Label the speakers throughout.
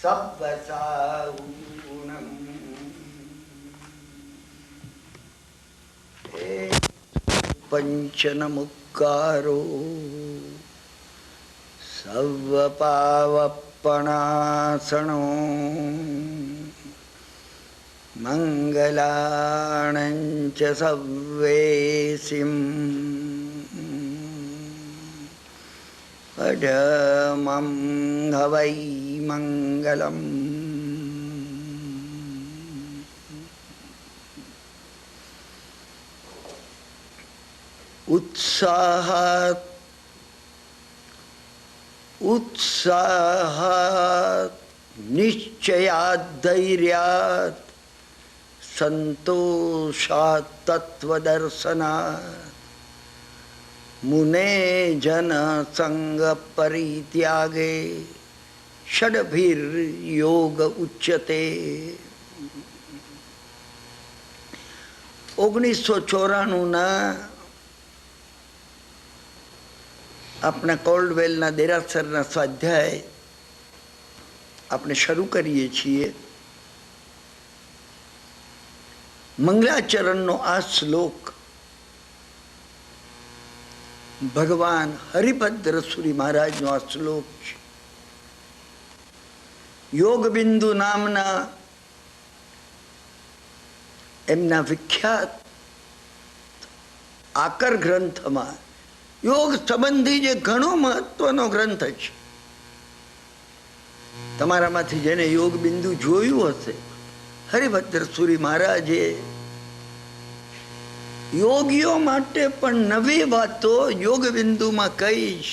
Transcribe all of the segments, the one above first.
Speaker 1: સબ્બસાહુનમ હે પંચનમુક્કારો સર્વપાવપણાસણો મંગલાણંચ સવ્વેસિમ અઢમં હવૈ મંગલમ. ઉત્સાહાત ઉત્સાહાત નિશ્ચયાત ધૈર્યાત સંતોષાત તત્વદર્શનાત મુને જન સંગ પરિત્યાગે ષડભીર યોગ ઉચ્યતે. 1994ના આપણા કોલ્ડવેલના દેરાસરના સ્વાધ્યાય આપણે શરૂ કરીએ છીએ. મંગલાચરણનો આ શ્લોક ભગવાન હરિભદ્ર સુરી મહારાજનો આ શ્લોક છે. યોગબિંદુ નામના એમના વિખ્યાત આકર ગ્રંથમાં યોગ સંબંધી જે ઘણો મહત્વનો ગ્રંથ છે. તમારામાંથી જેને યોગ બિંદુ જોયું હશે, હરિભદ્ર સુરી મહારાજે યોગીઓ માટે પણ નવી વાતો યોગ બિંદુમાં કહીશ,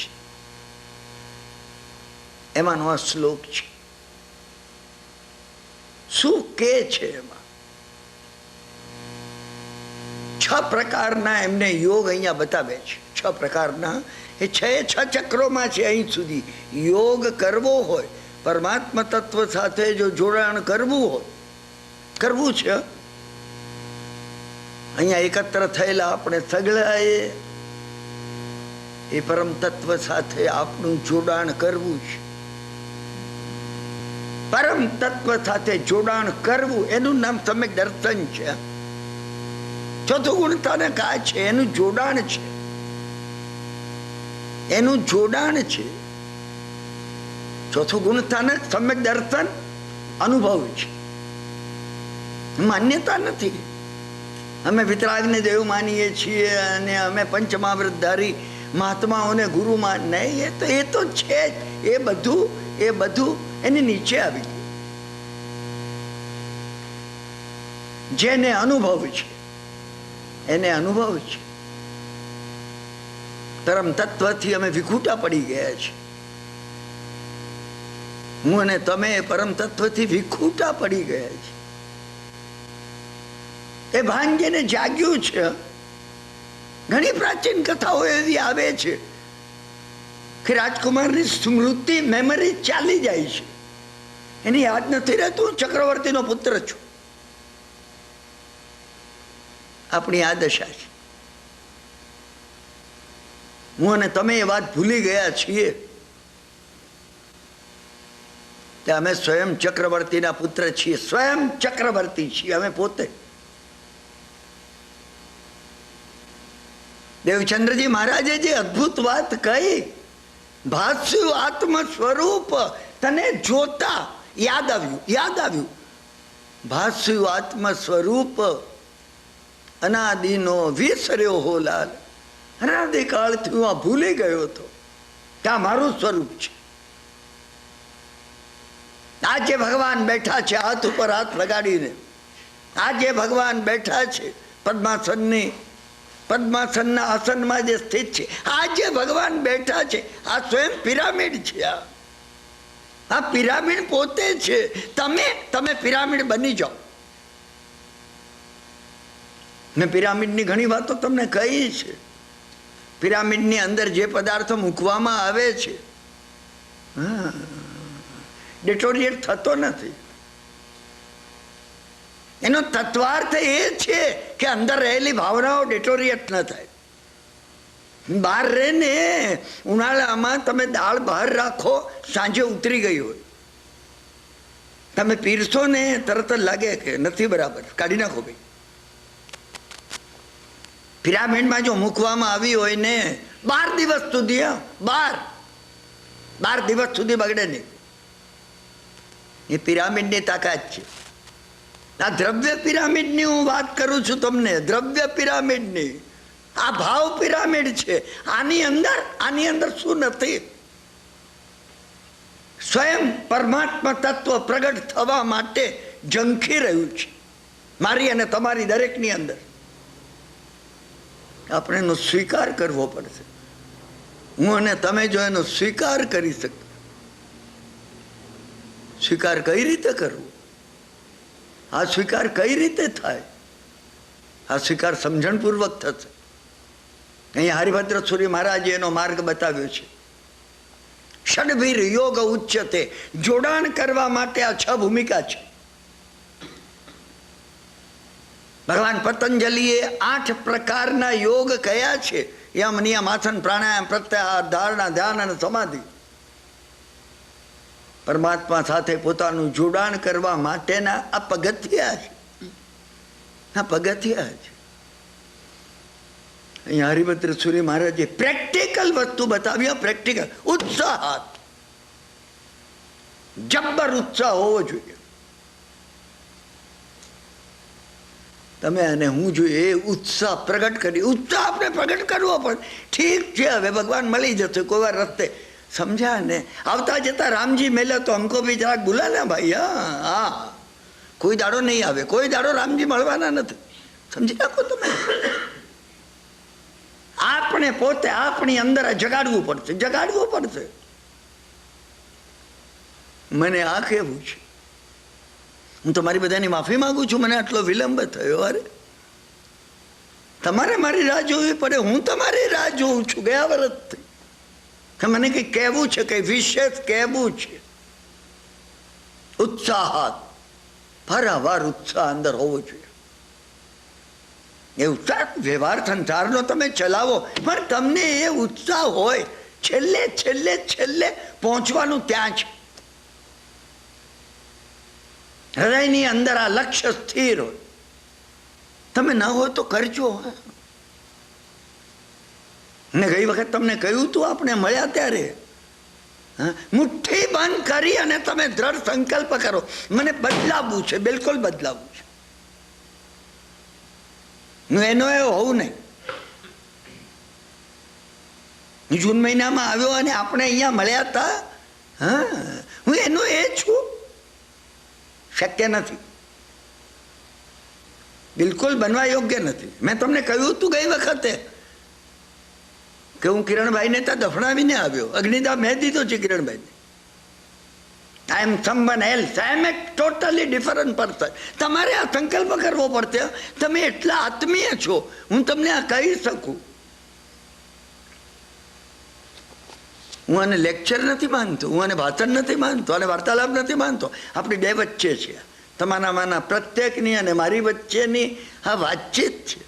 Speaker 1: એમાંનો આ શ્લોક છે. શું કે છે એમાં? 6 પ્રકારના એમને યોગ અહીંયા બતાવે છે. 6 પ્રકારના એ 6 ચક્રોમાં છે. અહીં સુધી યોગ કરવો હોય, પરમાત્મા તત્વ સાથે જો જોડાણ કરવું હોય, કરવું છે. અહીંયા એકત્ર થયેલા આપણે સગળાએ એ પરમ તત્વ સાથે આપણું જોડાણ કરવું છે. પરમ તત્વ સાથે જોડાણ કરવું એનું નામ સમ્યક દર્શન છે. ચોથું ગુણતાને કા છે, એનું જોડાણ છે, એનું જોડાણ છે. ચોથું ગુણતાને સમ્યક દર્શન અનુભવ છે, માન્યતા નથી. અમે વિતરાગને દેવ માનીએ છીએ અને અમે પંચમહાવૃતધારી મહાત્માઓને ગુરુ નહીં. એ તો છે જ. એ બધું એની નીચે આવી ગયું. જેને અનુભવ છે એને અનુભવ છે. પરમ તત્વથી અમે વિખૂટા પડી ગયા છીએ. હું અને તમે પરમ તત્વથી વિખૂટા પડી ગયા છીએ. એ ભાન જેને જાગ્યું છે. ઘણી પ્રાચીન કથાઓ એવી આવે છે કે રાજકુમારની સ્મૃતિ મેમરી ચાલી જાય છે, એને યાદ નથી રહેતું ચક્રવર્તીનો પુત્ર છું. આપણી આ દશા છે. હું અને તમે એ વાત ભૂલી ગયા છીએ કે અમે સ્વયં ચક્રવર્તીના પુત્ર છીએ, સ્વયં ચક્રવર્તી છીએ અમે પોતે. દેવચંદ્રજી મહારાજે જે અદ્ભુત વાત કહી, ભાસ્યું આત્મ સ્વરૂપ તને જોતા યાદ આવ્યું. ભાસ્યું આત્મ સ્વરૂપ અનાદિનો વિસર્યો હો લાલ. અનાદિકાળથી હું આ ભૂલી ગયો હતો કે આ મારું સ્વરૂપ છે. આજે ભગવાન બેઠા છે હાથ ઉપર હાથ લગાડીને. આજે ભગવાન બેઠા છે પદ્માસનના આસનમાં જે સ્થિત છે. આજે ભગવાન બેઠા છે. આ સ્વયં પિરામિડ છે. આ પિરામિડ પોતે છે. તમે પિરામિડ બની જાઓ. મેં પિરામિડની ઘણી વાતો તમને કહી છે. પિરામિડની અંદર જે પદાર્થો મૂકવામાં આવે છે, ડિટોરિએટ થતો નથી. એનો તત્વાર્થ એ છે કે અંદર રહેલી ભાવનાઓ ડિટોરિએટ ન થાય. બહાર રહે ને, ઉનાળામાં તમે દાળ બહાર રાખો, સાંજે ઉતરી ગઈ હોય. તમે પીરશો ને તરત જ લાગે કે નથી બરાબર, કાઢી નાખો ભાઈ. પિરામિડમાં જો મૂકવામાં આવી હોય ને 12 દિવસ સુધી, 12 દિવસ સુધી બગડે નહીં. એ પિરામિડની તાકાત છે. આ દ્રવ્ય પિરામિડની હું વાત કરું છું તમને, દ્રવ્ય પિરામિડની. આ ભાવ પિરામિડ છે. આની અંદર શું નથી? સ્વયં પરમાત્મા તત્વ પ્રગટ થવા માટે ઝંખી રહ્યું છે મારી અને તમારી દરેકની અંદર. આપણે એનો સ્વીકાર કરવો પડશે. હું અને તમે જો એનો સ્વીકાર કરી શકીએ. સ્વીકાર કઈ રીતે કરવો? આ સ્વીકાર કઈ રીતે થાય? આ સ્વીકાર સમજણપૂર્વક થશે. અહીંયા હરિભદ્ર સૂરી મહારાજે એનો માર્ગ બતાવ્યો છે. ષડભીર યોગ ઉચ્ચતે, જોડાણ કરવા માટે આ 6 ભૂમિકા છે. ભગવાન પતંજલિએ 8 પ્રકારના યોગ કયા છે? યમ, નિયમ, આસન, પ્રાણાયામ, પ્રત્યાહાર, ધારણા, ધ્યાન અને સમાધિ. પરમાત્મા સાથે પોતાનું જોડાણ કરવા માટેના આ પગથિયા છે. આ પગથિયા છે. અહીંયા હરિભદ્ર સૂરી મહારાજે પ્રેક્ટિકલ વસ્તુ બતાવ્યા. પ્રેક્ટિકલ ઉત્સાહાત, જબ્બર ઉત્સાહ હોવો જોઈએ. તમે અને હું જોઈએ એ ઉત્સાહ પ્રગટ કરી. ઉત્સાહ આપણે પ્રગટ કરવો પડે. ઠીક છે, હવે ભગવાન મળી જશે કોઈ વાર રસ્તે. સમજ્યા ને? આવતા જતા રામજી મેલે તો हमको भी જરાક बुला ना भाई. હા, કોઈ દાડો નહીં આવે, કોઈ દાડો રામજી મળવાના નથી. સમજી નાખો તમે. આપણે પોતે આપણી અંદર જગાડવું પડશે. મને આ કહેવું છે. હું તમારી બધાની માફી માંગુ છું, મને આટલો વિલંબ થયો. અરે તમારે મારી રાહ જોવી પડે. હું તમારી રાહ જોઉં છું ગયા વર્ષથી. મને કંઈ કહેવું છે, કંઈ વિશેષ કહેવું છે. ઉત્સાહાત, ફરાવાર ઉત્સાહ અંદર હોવો જોઈએ. એ ઉત્સાહ વ્યવહાર સંસારનો તમે ચલાવો, પણ તમને એ ઉત્સાહ હોય છેલ્લે પહોંચવાનું ત્યાં છે. હૃદયની અંદર આ લક્ષ્ય સ્થિર હોય. તમે ન હોય તો કરજો. ને ગઈ વખત તમને કહ્યું તું, આપણે મળ્યા ત્યારે, મુઠ્ઠી બંધ કરી અને તમે દ્રઢ સંકલ્પ કરો, મને બદલાવવું છે, બિલકુલ બદલાવવું છે. હું એનો એ હોઉં નહીં. જૂન મહિનામાં આવ્યો અને આપણે અહીંયા મળ્યા હતા. હું એનો એ છું. શક્ય નથી, બિલકુલ બનવા યોગ્ય નથી. મેં તમને કહ્યું તું ગઈ વખતે કે હું કિરણભાઈને ત્યાં દફનાવીને આવ્યો. અગ્નિદાહ મેં દીધો છે કિરણભાઈને. આઈ એમ સમવન એલ્સ, આઈ એમ એ ટોટલી ડિફરન્ટ પર્સન. તમારે આ સંકલ્પ કરવો પડશે. તમે એટલા આત્મીય છો, હું તમને આ કહી શકું. હું આને લેક્ચર નથી માનતો, હું આને ભાષણ નથી માનતો, અને વાર્તાલાપ નથી માનતો. આપણી બે વચ્ચે છે. તમારામાંના પ્રત્યેકની અને મારી વચ્ચેની આ વાતચીત છે.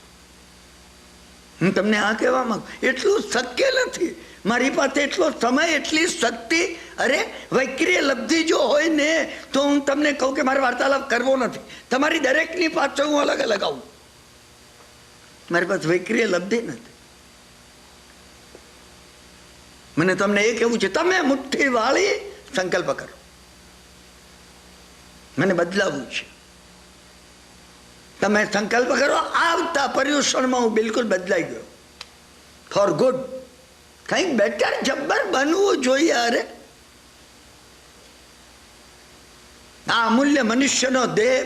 Speaker 1: હું તમને આ કહેવા માંગુ, એટલું શક્ય નથી. મારી પાસે એટલો સમય, એટલી શક્તિ. અરે વૈક્રિય લબ્ધિ જો હોય ને તો હું તમને કહું કે મારે વાર્તાલાપ કરવો નથી. તમારી દરેકની પાછળ હું અલગ અલગ આવું. મારી પાસે વૈક્રિય લબ્ધિ નથી. મને તમને એ કહેવું છે, તમે મુઠ્ઠી વાળી સંકલ્પ કરો. મને બદલાવવું છે. તમે સંકલ્પ કરો. આવતા પર્યુષણમાં હું બિલકુલ બદલાઈ ગયો, ફોર ગુડ. કંઈક બેટર જબ્બર બનવું જોઈએ. અરે આ અમૂલ્ય મનુષ્યનો દેહ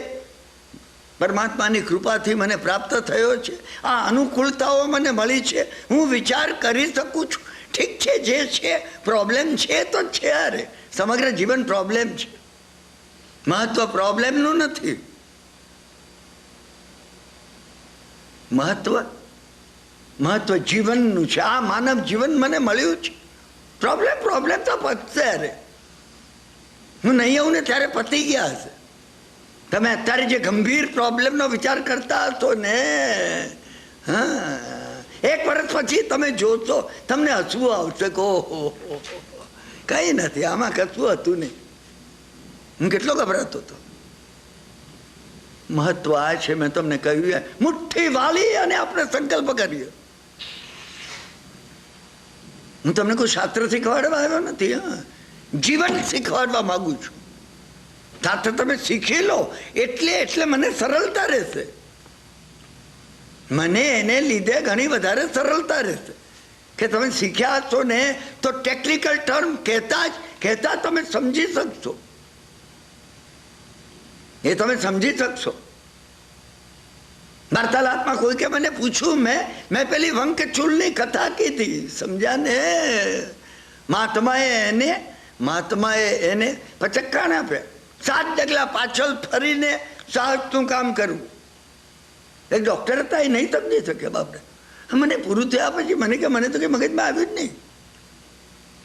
Speaker 1: પરમાત્માની કૃપાથી મને પ્રાપ્ત થયો છે. આ અનુકૂળતાઓ મને મળી છે. હું વિચાર કરી શકું છું. ઠીક છે, જે છે પ્રોબ્લેમ છે તો છે. અરે સમગ્ર જીવન પ્રોબ્લેમ છે. મહત્વ પ્રોબ્લેમનું નથી. મહત્વ જીવનનું છે. આ માનવ જીવન મને મળ્યું છે. પ્રોબ્લેમ તો પતશે. અરે હું નહીં આવું ને ત્યારે પતી ગયા હશે. તમે અત્યારે જે ગંભીર પ્રોબ્લેમનો વિચાર કરતા હશો ને, એક વર્ષ પછી તમે જોશો, તમને હસવું આવશે કે ઓહો, કઈ નથી આમાં, કશું હતું નહીં. હું કેટલો ગભરાતો હતો. મહત્વ આ છે, મેં તમને કહ્યું, મુઠ્ઠી વાળી અને આપણે સંકલ્પ કરીએ. હું તમને કોઈ શાસ્ત્ર શીખવાડવા આવ્યો નથી, જીવન શીખવાડવા માંગુ છું. સાથે તમે શીખી લો એટલે મને સરળતા રહેશે. મને એને લીધે ઘણી વધારે સરળતા રહેશે કે તમે શીખ્યા છો ને તો ટેકનિકલ ટર્મ કહેતા તમે સમજી શકશો. એ તમે સમજી શકશો. વાર્તાલાપમાં કોઈ કે મને પૂછ્યું, મેં પેલી વંક ચૂલની કથા કીધી, સમજ્યા ને? મહાત્માએ એને પચક્કાણ આપ્યા, 7 ડગલા પાછળ ફરીને સાહસનું કામ કરવું. એક ડોક્ટર હતા, એ નહીં સમજી શકે. બાપરે, મને પૂરું થયા પછી મને તો કંઈ મગજમાં આવ્યું જ નહીં.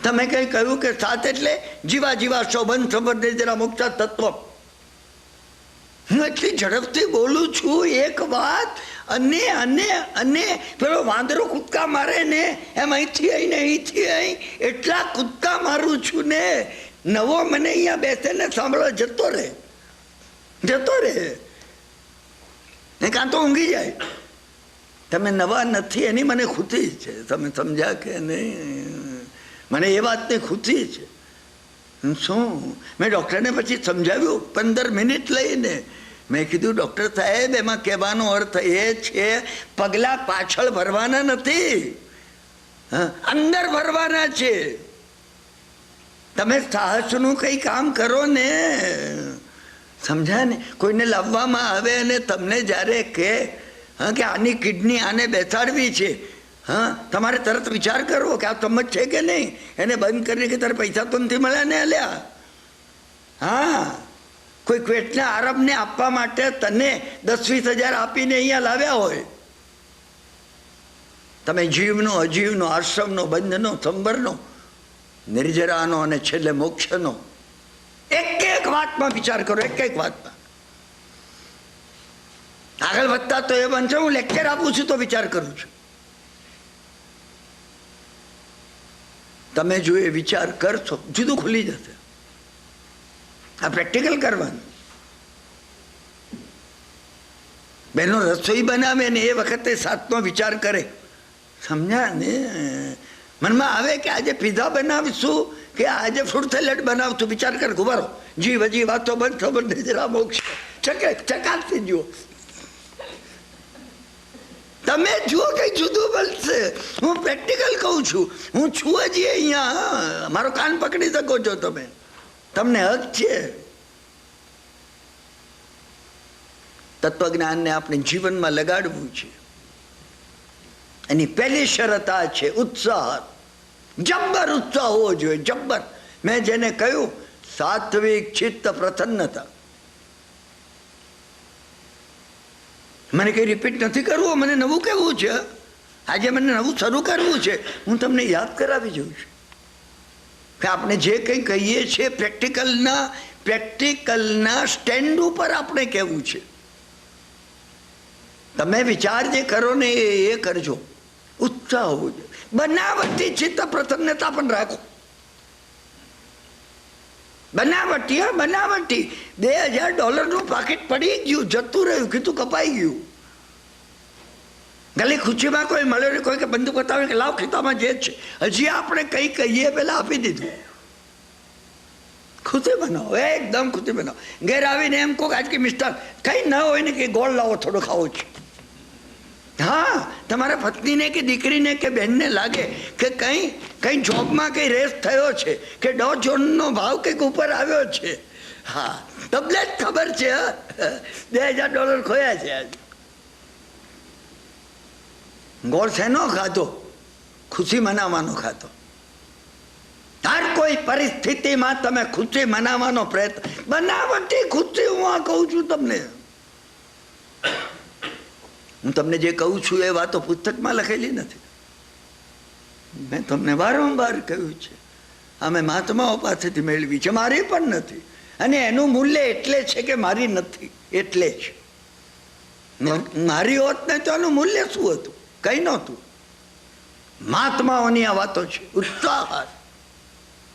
Speaker 1: તમે કંઈ કહ્યું કે 7 એટલે જીવા શોભન સંબંધે જરા મુક્ત તત્વ. હું એટલી ઝડપથી બોલું છું એક વાત, અને પેલો વાંદરો કૂદકા મારે ને એમ અહીંથી અહીં એટલા કૂદકા મારું છું ને, નવો મને અહીંયા બેસે ને સાંભળો જતો રહે કાં તો ઊંઘી જાય. તમે નવા નથી એની મને ખુશી છે. તમે સમજ્યા કે નહીં? મને એ વાતની ખુશી છે. શું મેં ડૉક્ટરને પછી સમજાવ્યું 15 મિનિટ લઈને. મેં કીધું, ડૉક્ટર સાહેબ, એમાં કહેવાનો અર્થ એ છે પગલાં પાછળ ભરવાના નથી, અંદર ભરવાના છે. તમે સાહસનું કંઈ કામ કરો ને, સમજાય ને? કોઈને લાવવામાં આવે અને તમને જ્યારે કે આની કિડની આને બેસાડવી છે, તમારે તરત વિચાર કરવો કે આ સમજ છે કે નહીં. એને બંધ કરીને કે તારે પૈસા તો નથી મળ્યા ને અલ્યા. કોઈ પેટના આરબને આપવા માટે તને 10-20 હજાર આપીને અહીંયા લાવ્યા હોય. તમે જીવનો, અજીવનો, આશ્રમનો, બંધનો, સંબરનો, નિર્જરાનો અને છેલ્લે મોક્ષનો એક વાતમાં વિચાર કરો. એક વાતમાં આગળ વધતા તો એ બનશે. હું લેક્ચર આપું છું તો વિચાર કરું છું. તમે જો એ વિચાર કરશો, જુદું ખુલી જશે. આ પ્રેક્ટિકલ કરવાનું. બહેનો રસોઈ બનાવે ને એ વખતે 7નો વિચાર કરે, સમજ્યા ને? મનમાં આવે કે આજે પીઝા બનાવીશું કે આજે ફ્રૂટ સલાડ બનાવશું. વિચાર કર, ગુબારો જીવ હજી વાતો બંધ ખબર નહીં, જરા મોક્ષ ચકાસથી જુઓ. તમે જુઓ કઈ જુદું બનશે. હું પ્રેક્ટિકલ કહું છું. હું છું હજી અહીંયા. મારો કાન પકડી શકો છો તમે. તમને હક છે. તત્વજ્ઞાનને આપણે જીવનમાં લગાડવું છે. એની પહેલી શરત આ છે, ઉત્સાહ. જબ્બર ઉત્સાહ હોવો જોઈએ, જબ્બર. મેં જેને કહ્યું સાત્વિક ચિત્ત પ્રસન્નતા. મને કંઈ રિપીટ નથી કરવું, મને નવું કહેવું છે. આજે મને નવું શરૂ કરવું છે. હું તમને યાદ કરાવી જઉં છું કે આપણે જે કંઈ કહીએ છીએ પ્રેક્ટિકલના સ્ટેન્ડ ઉપર આપણે કહેવું છે. તમે વિચાર જે કરો ને એ કરજો. ઉત્સાહ હોવો જોઈએ. બનાવટી ચિત્ત પ્રસન્નતા પણ રાખો. બનાવટી $2000 પાકીટ પડી ગયું, જતું રહ્યું, કીધું કપાઈ ગયું. ગલી ખુશીમાં કોઈ મળ્યો ને કોઈ કે બંદૂક બતાવે કે લાવ ખિસ્સામાં જે છે, હજી આપણે કંઈ કહીએ પેલા આપી દીધું. ખુશી બનાવો, એકદમ ખુશી બનાવો. ઘેર આવીને એમ કહો આજ કે મિસ્ટર કંઈ ન હોય ને કે ગોળ લાવો, થોડો ખાવો છે. તમારા પત્નીને કે દીકરીને કે બહેનને લાગે કે કંઈ જોબમાં કંઈ રેસ થયો છે કે ડો જોનનો ભાવ કંઈક ઉપર આવ્યો છે. તમને જ ખબર છે. $2000 ખોયા છે આજે. ગોળ શેનો ખાધો? ખુશી મનાવવાનો ખાધો. હર કોઈ પરિસ્થિતિમાં તમે ખુશી મનાવવાનો પ્રયત્ન. બનાવટી ખુશી હું આ કહું છું તમને. હું તમને જે કહું છું એ વાતો પુસ્તકમાં લખેલી નથી. મેં તમને વારંવાર કહ્યું છે. અમે મહાત્માઓ પાસેથી મેળવી છે, મારી પણ નથી. અને એનું મૂલ્ય એટલે છે કે મારી નથી એટલે જ. મારી હોત ને તો એનું મૂલ્ય શું હતું? કંઈ નહોતું. મહાત્માઓની આ વાતો છે. ઉત્સાહ,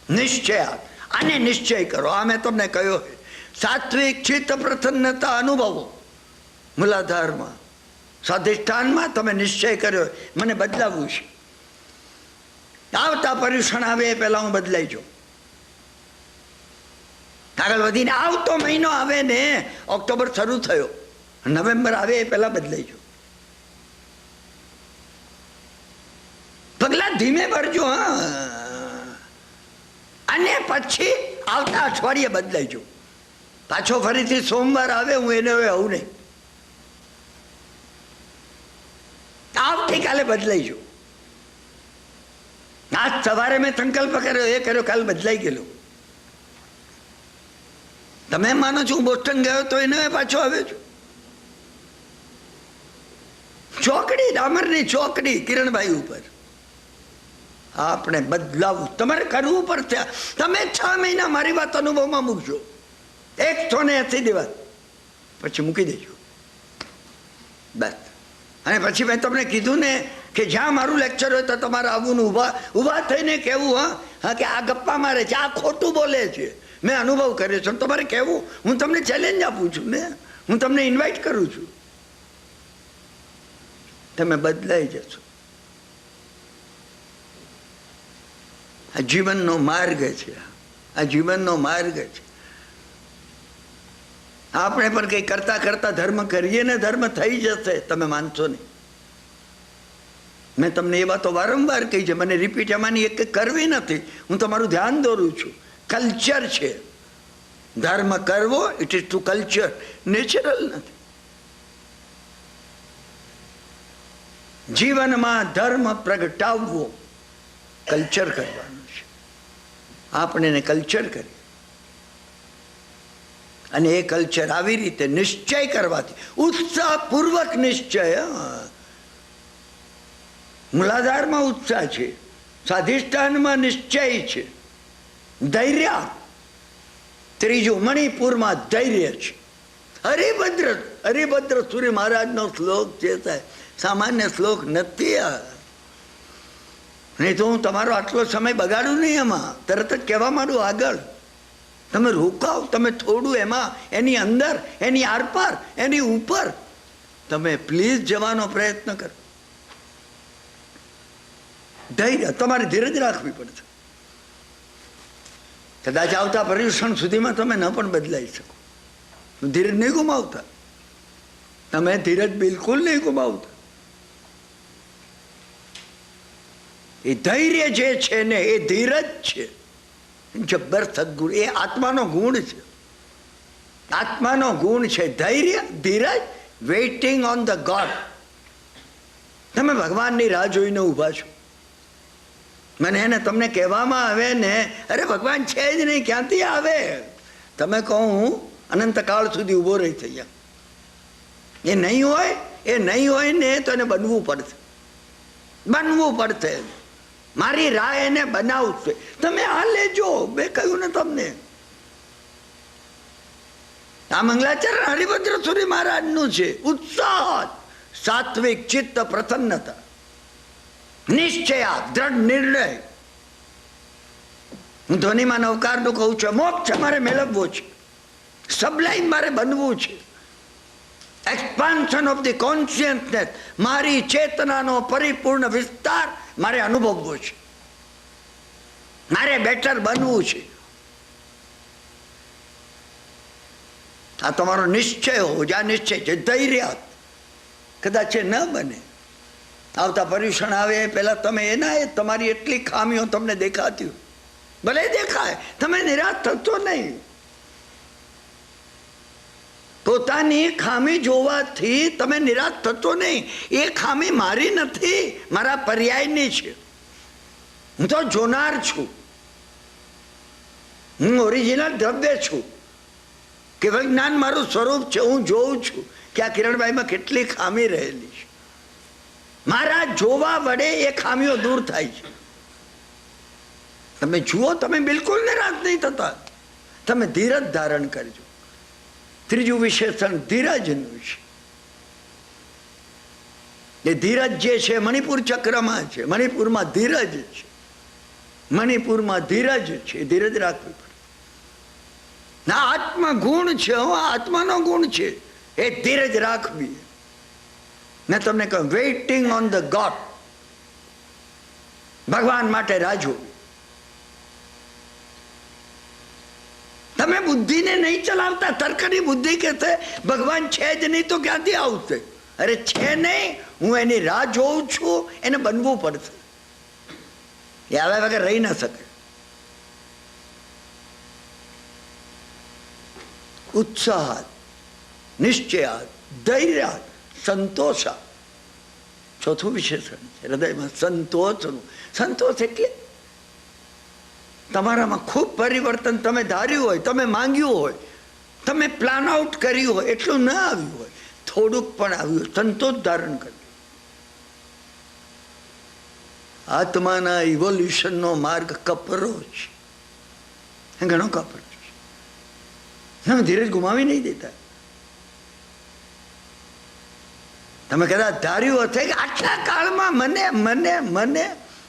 Speaker 1: નિશ્ચય. આને નિશ્ચય કરો. આ મેં તમને કહ્યો સાત્વિક ચિત્ત પ્રસન્નતા અનુભવો. મૂલાધારમાં સ્વાધિષ્ઠાનમાં તમે નિશ્ચય કર્યો મને બદલાવવું છે. આવતા પર્યુષણ આવે એ પહેલા હું બદલાઈ જાઉં. આગળ વધીને આવતો મહિનો આવે ને, ઓક્ટોબર શરૂ થયો, નવેમ્બર આવે એ પહેલા બદલાઈ જાઉં. પગલા ધીમે ભરજો. અને પછી આવતા અઠવાડિયે બદલાઈ જાઉં. પાછો ફરીથી સોમવાર આવે હું એને હવે આવું નહીં. આવતીકાલે બદલાઈ જાઉં. આજ સવારે મેં સંકલ્પ કર્યો, એ કર્યો, કાલ બદલાઈ ગયેલો. તમે માનો છો હું બોસ્ટન ગયો તો એને પાછો આવ્યો છું. ચોકડી, ડામરની ચોકડી કિરણભાઈ ઉપર. આપણે બદલાવું તમારે કરવું પડશે. તમે 6 મહિના મારી વાત અનુભવમાં મૂકજો, 180 દિવસ પછી મૂકી દેજો બસ. અને પછી મેં તમને કીધું ને કે જ્યાં મારું લેક્ચર હોય તો તમારે આવવું, ઊભા થઈને કહેવું, હા કે આ ગપ્પા મારે છે, આ ખોટું બોલે છે, મેં અનુભવ કર્યો છે. તમારે કહેવું, હું તમને ચેલેન્જ આપું છું, હું તમને ઇન્વાઇટ કરું છું. તમે બદલાઈ જશો. આ જીવનનો માર્ગ છે, આ જીવનનો માર્ગ છે. આપણે પણ કંઈ કરતા કરતા ધર્મ કરીએ ને ધર્મ થઈ જશે, તમે માનશો નહીં. મેં તમને એ વાતો વારંવાર કહી છે, મને રિપીટ એમાંની એક કરવી નથી. હું તમારું ધ્યાન દોરું છું. કલ્ચર છે, ધર્મ કરવો it is to culture, natural નથી. જીવનમાં ધર્મ પ્રગટાવવો કલ્ચર કરવાનું છે. આપણે એને કલ્ચર કરીએ અને એ કલ્ચર આવી રીતે નિશ્ચય કરવાથી, ઉત્સાહપૂર્વક નિશ્ચય. મૂલાધારમાં ઉત્સાહ છે, સ્વાધિષ્ઠાનમાં નિશ્ચય છે, ધૈર્ય. ત્રીજું મણિપુરમાં ધૈર્ય છે. હરિભદ્ર સૂર્ય મહારાજનો શ્લોક છે, સામાન્ય શ્લોક નથી. નહીં તો હું તમારો આટલો સમય બગાડું નહીં. એમાં તરત જ કહેવા માંડું આગળ. તમે રોકાવ, તમે થોડું એમાં, એની અંદર, એની આરપાર, એની ઉપર તમે પ્લીઝ જવાનો પ્રયત્ન કરો. ધૈર્ય, તમારે ધીરજ રાખવી પડશે. કદાચ આવતા પર્યુષણ સુધીમાં તમે ન પણ બદલાઈ શકો. ધીરજ નહીં ગુમાવતા, તમે ધીરજ બિલકુલ નહીં ગુમાવતા. એ ધૈર્ય જે છે ને એ ધીરજ છે. જબ્બર સદગુણ, એ આત્માનો ગુણ છે. આત્માનો ગુણ છે ધૈર્ય, ધીરજ, વેઇટિંગ ઓન ધ ગોડ. તમે ભગવાનની રાહ જોઈને ઊભા છો. મને એને તમને કહેવામાં આવે ને, અરે ભગવાન છે જ નહીં, ક્યાંથી આવે? તમે કહો હું અનંતકાળ સુધી ઊભો રહી થઈ. એ નહીં હોય ને તો એને બનવું પડશે, બનવું પડશે. મારી રાહ એને બનાવશે. તમે આ લેજો, મેં કહ્યું ને તમને. આ મંગલાચરણ હરિભદ્ર સૂરી મહારાજનું છે. ઉત્સાહ, સાત્વિક ચિત્ત પ્રસન્નતા, નિશ્ચય, દ્રઢ નિર્ણય. હું ધ્વનિમાં નવકારનું કહું છું, મોક્ષ મારે મેળવવો છે, સબલાઈમ મારે બનવું છે. એક્સપાન્શન ઓફ ધી કોન્શિયસનેસ, મારી ચેતનાનો પરિપૂર્ણ વિસ્તાર મારે અનુભવવો છે. મારે બેટર બનવું છે. આ તમારો નિશ્ચય હોવો જોઈએ. આ નિશ્ચય છે. ધૈર્ય કદાચ એ ન બને. આવતા પર્યુષણ આવે પહેલા તમે એના તમારી એટલી ખામીઓ તમને દેખાતી, ભલે દેખાય, તમે નિરાશ થતો નહીં. પોતાની ખામી જોવાથી તમે નિરાશ થતો નહીં. એ ખામી મારી નથી, મારા પર્યાયની છે. હું તો જોનાર છું, હું ઓરિજિનલ દ્રવ્ય છું. કેવળ જ્ઞાન મારું સ્વરૂપ છે. હું જોઉં છું કે આ કિરણભાઈમાં કેટલી ખામી રહેલી છે. મારા જોવા વડે એ ખામીઓ દૂર થાય છે. તમે જુઓ, તમે બિલકુલ નિરાશ નહીં થતા. તમે ધીરજ ધારણ કરજો. ત્રીજું વિશેષણ ધીરજનું છે. એ ધીરજ જે છે મણિપુર ચક્રમાં છે. મણિપુરમાં ધીરજ છે. મણિપુરમાં ધીરજ છે. ધીરજ રાખવી પડે. ના આત્મા ગુણ છે, આત્માનો ગુણ છે એ ધીરજ રાખવી. મેં તમને કહ્યું વેઇટિંગ ઓન ધ ગોડ, ભગવાન માટે રાહ જોવી. તમે બુદ્ધિને નહીં ચલાવતા, તર્કની બુદ્ધિ કહેશે ભગવાન છે જ નહીં તો ક્યાંથી આવશે? અરે છે નહીં, હું એની રાહ જોઉં છું, એને બનવું પડશે, એ આવ્યા વગર રહી ન શકે. ઉત્સાહ, નિશ્ચય, ધૈર્ય, સંતોષ. ચોથું વિશેષણ છે હૃદયમાં સંતોષનું. સંતોષ એટલે તમારામાં ખૂબ પરિવર્તન તમે ધાર્યું હોય, તમે માંગ્યું હોય, તમે પ્લાન આઉટ કર્યું હોય, એટલું ના આવ્યું હોય, થોડુંક પણ આવ્યું હોય, સંતોષ ધારણ કર્યું. આત્માના ઇવોલ્યુશનનો માર્ગ કપરો છે, ઘણો કપરો છે. તમે ધીરજ ગુમાવી નહીં દેતા. તમે કદાચ ધાર્યું હશે કે આટલા કાળમાં મને મને મને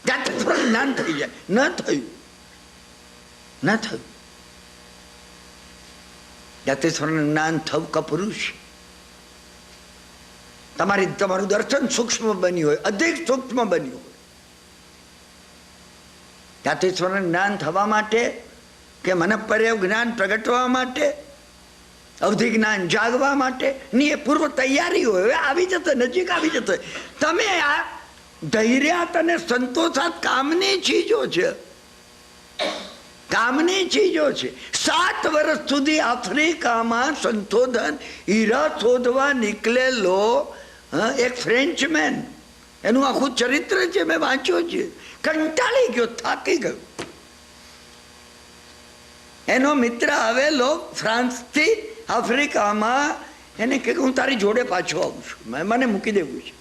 Speaker 1: જાતે થોડું જ્ઞાન થઈ જાય, ન થયું, ન થયું. જાતે થોડું જ્ઞાન થવું કપરું છે. તમારું દર્શન સૂક્ષ્મ બન્યું હોય, અધિક સૂક્ષ્મ બન્યું હોય. જાતે થોડું જ્ઞાન થવા માટે કે મને પર્યવ જ્ઞાન પ્રગટવા માટે, અવધિ જ્ઞાન જાગવા માટે ની એ પૂર્વ તૈયારી હોય. હવે આવી જશે, નજીક આવી જશે. તમે આ ધૈર્યાત અને સંતોષાત કામની ચીજો છે, કામની ચીજો છે. 7 વર્ષ સુધી આફ્રિકામાં સંશોધન હીરા શોધવા નીકળેલો એક ફ્રેન્ચમેન, એનું આખું ચરિત્ર છે, મેં વાંચ્યું છે. કંટાળી ગયો, થાકી ગયો. એનો મિત્ર આવેલો ફ્રાન્સથી આફ્રિકામાં, એને કે હું તારી જોડે પાછો આવું છું, મને મૂકી દેવું છે.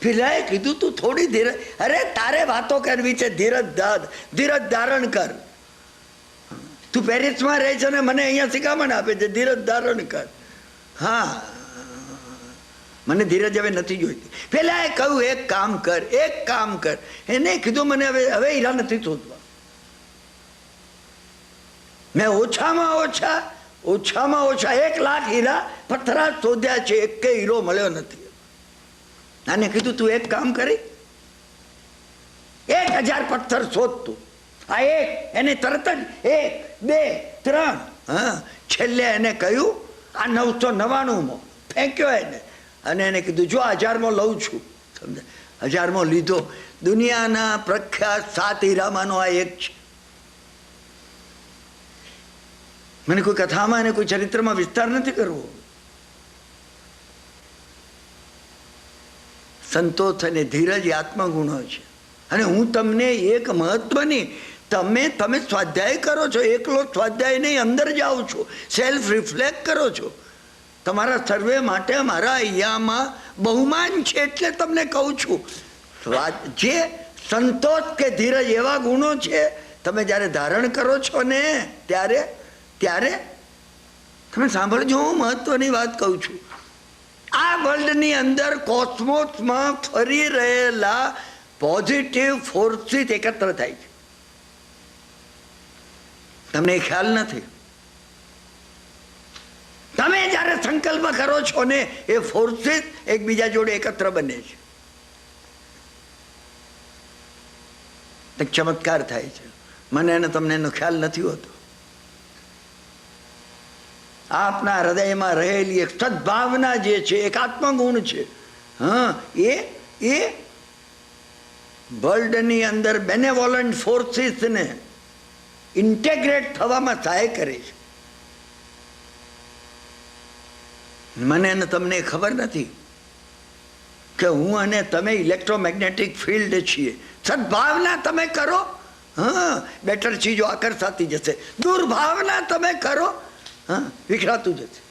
Speaker 1: પેલાએ કીધું તું થોડી ધીરજ, અરે તારે વાતો કરવી છે, ધીરજ ધારણ કર. તું પેરિસમાં રહે છે ને મને અહીંયા શિખામણ આપે છે ધીરજ ધારણ કર. હા, મને ધીરજ હવે નથી જોઈતી. પેલા એ કહ્યું એક કામ કર, એક કામ કર. એને કીધું મને હવે હીરા નથી શોધવા. મેં ઓછામાં ઓછા 1 લાખ હીરા પથ્થરા શોધ્યા છે, એક હીરો મળ્યો નથી. આને કીધું તું એક કામ કરી 1000 પથ્થર શોધતું. આ એક એને તરત જ 1 2 3, હા, છેલ્લે એને કહ્યું આ 999માં ફેંક્યો એને, અને એને કીધું જો 1000માં લઉં છું. સમજે? 1000માં લીધો. દુનિયાના પ્રખ્યાત 7 હીરામાંનો આ એક છે. મને કોઈ કથામાં અને કોઈ ચરિત્રમાં વિસ્તાર નથી કરવો. સંતોષ અને ધીરજ એ આત્મગુણો છે. અને હું તમને એક મહત્વની, તમે સ્વાધ્યાય કરો છો, એકલો સ્વાધ્યાય નહીં, અંદર જાઓ છો, સેલ્ફ રિફ્લેક્ટ કરો છો. તમારા સર્વે માટે મારા અહીંયામાં બહુમાન છે, એટલે તમને કહું છું. જે સંતોષ કે ધીરજ એવા ગુણો છે, તમે જ્યારે ધારણ કરો છો ને ત્યારે તમે સાંભળજો, હું મહત્વની વાત કહું છું. આ વર્લ્ડની અંદર કોસ્મોસમાં ફરી રહેલા પોઝિટિવ ફોર્સિસ એકત્ર થાય છે. તમને એ ખ્યાલ નથી. તમે જ્યારે સંકલ્પ કરો છો ને એ ફોર્સિસ એકબીજા જોડે એકત્ર બને છે. એક ચમત્કાર થાય છે. મને અને તમને એનો ખ્યાલ નથી હોતો. આપના હૃદયમાં રહેલી એક સદભાવના જે છે, એક આત્મગુણ છે, હા, એ વર્લ્ડની અંદર બેનેવોલન્ટ ફોર્સિસને ઇન્ટેગ્રેટ થવામાં સહાય કરે છે. મને અને તમને ખબર નથી કે હું અને તમે ઇલેક્ટ્રોમેગ્નેટિક ફિલ્ડ છીએ. સદભાવના તમે કરો, હા, બેટર ચીજો આકર્ષાતી જશે. દુર્ભાવના તમે કરો, હા, વિખરાતું જશે,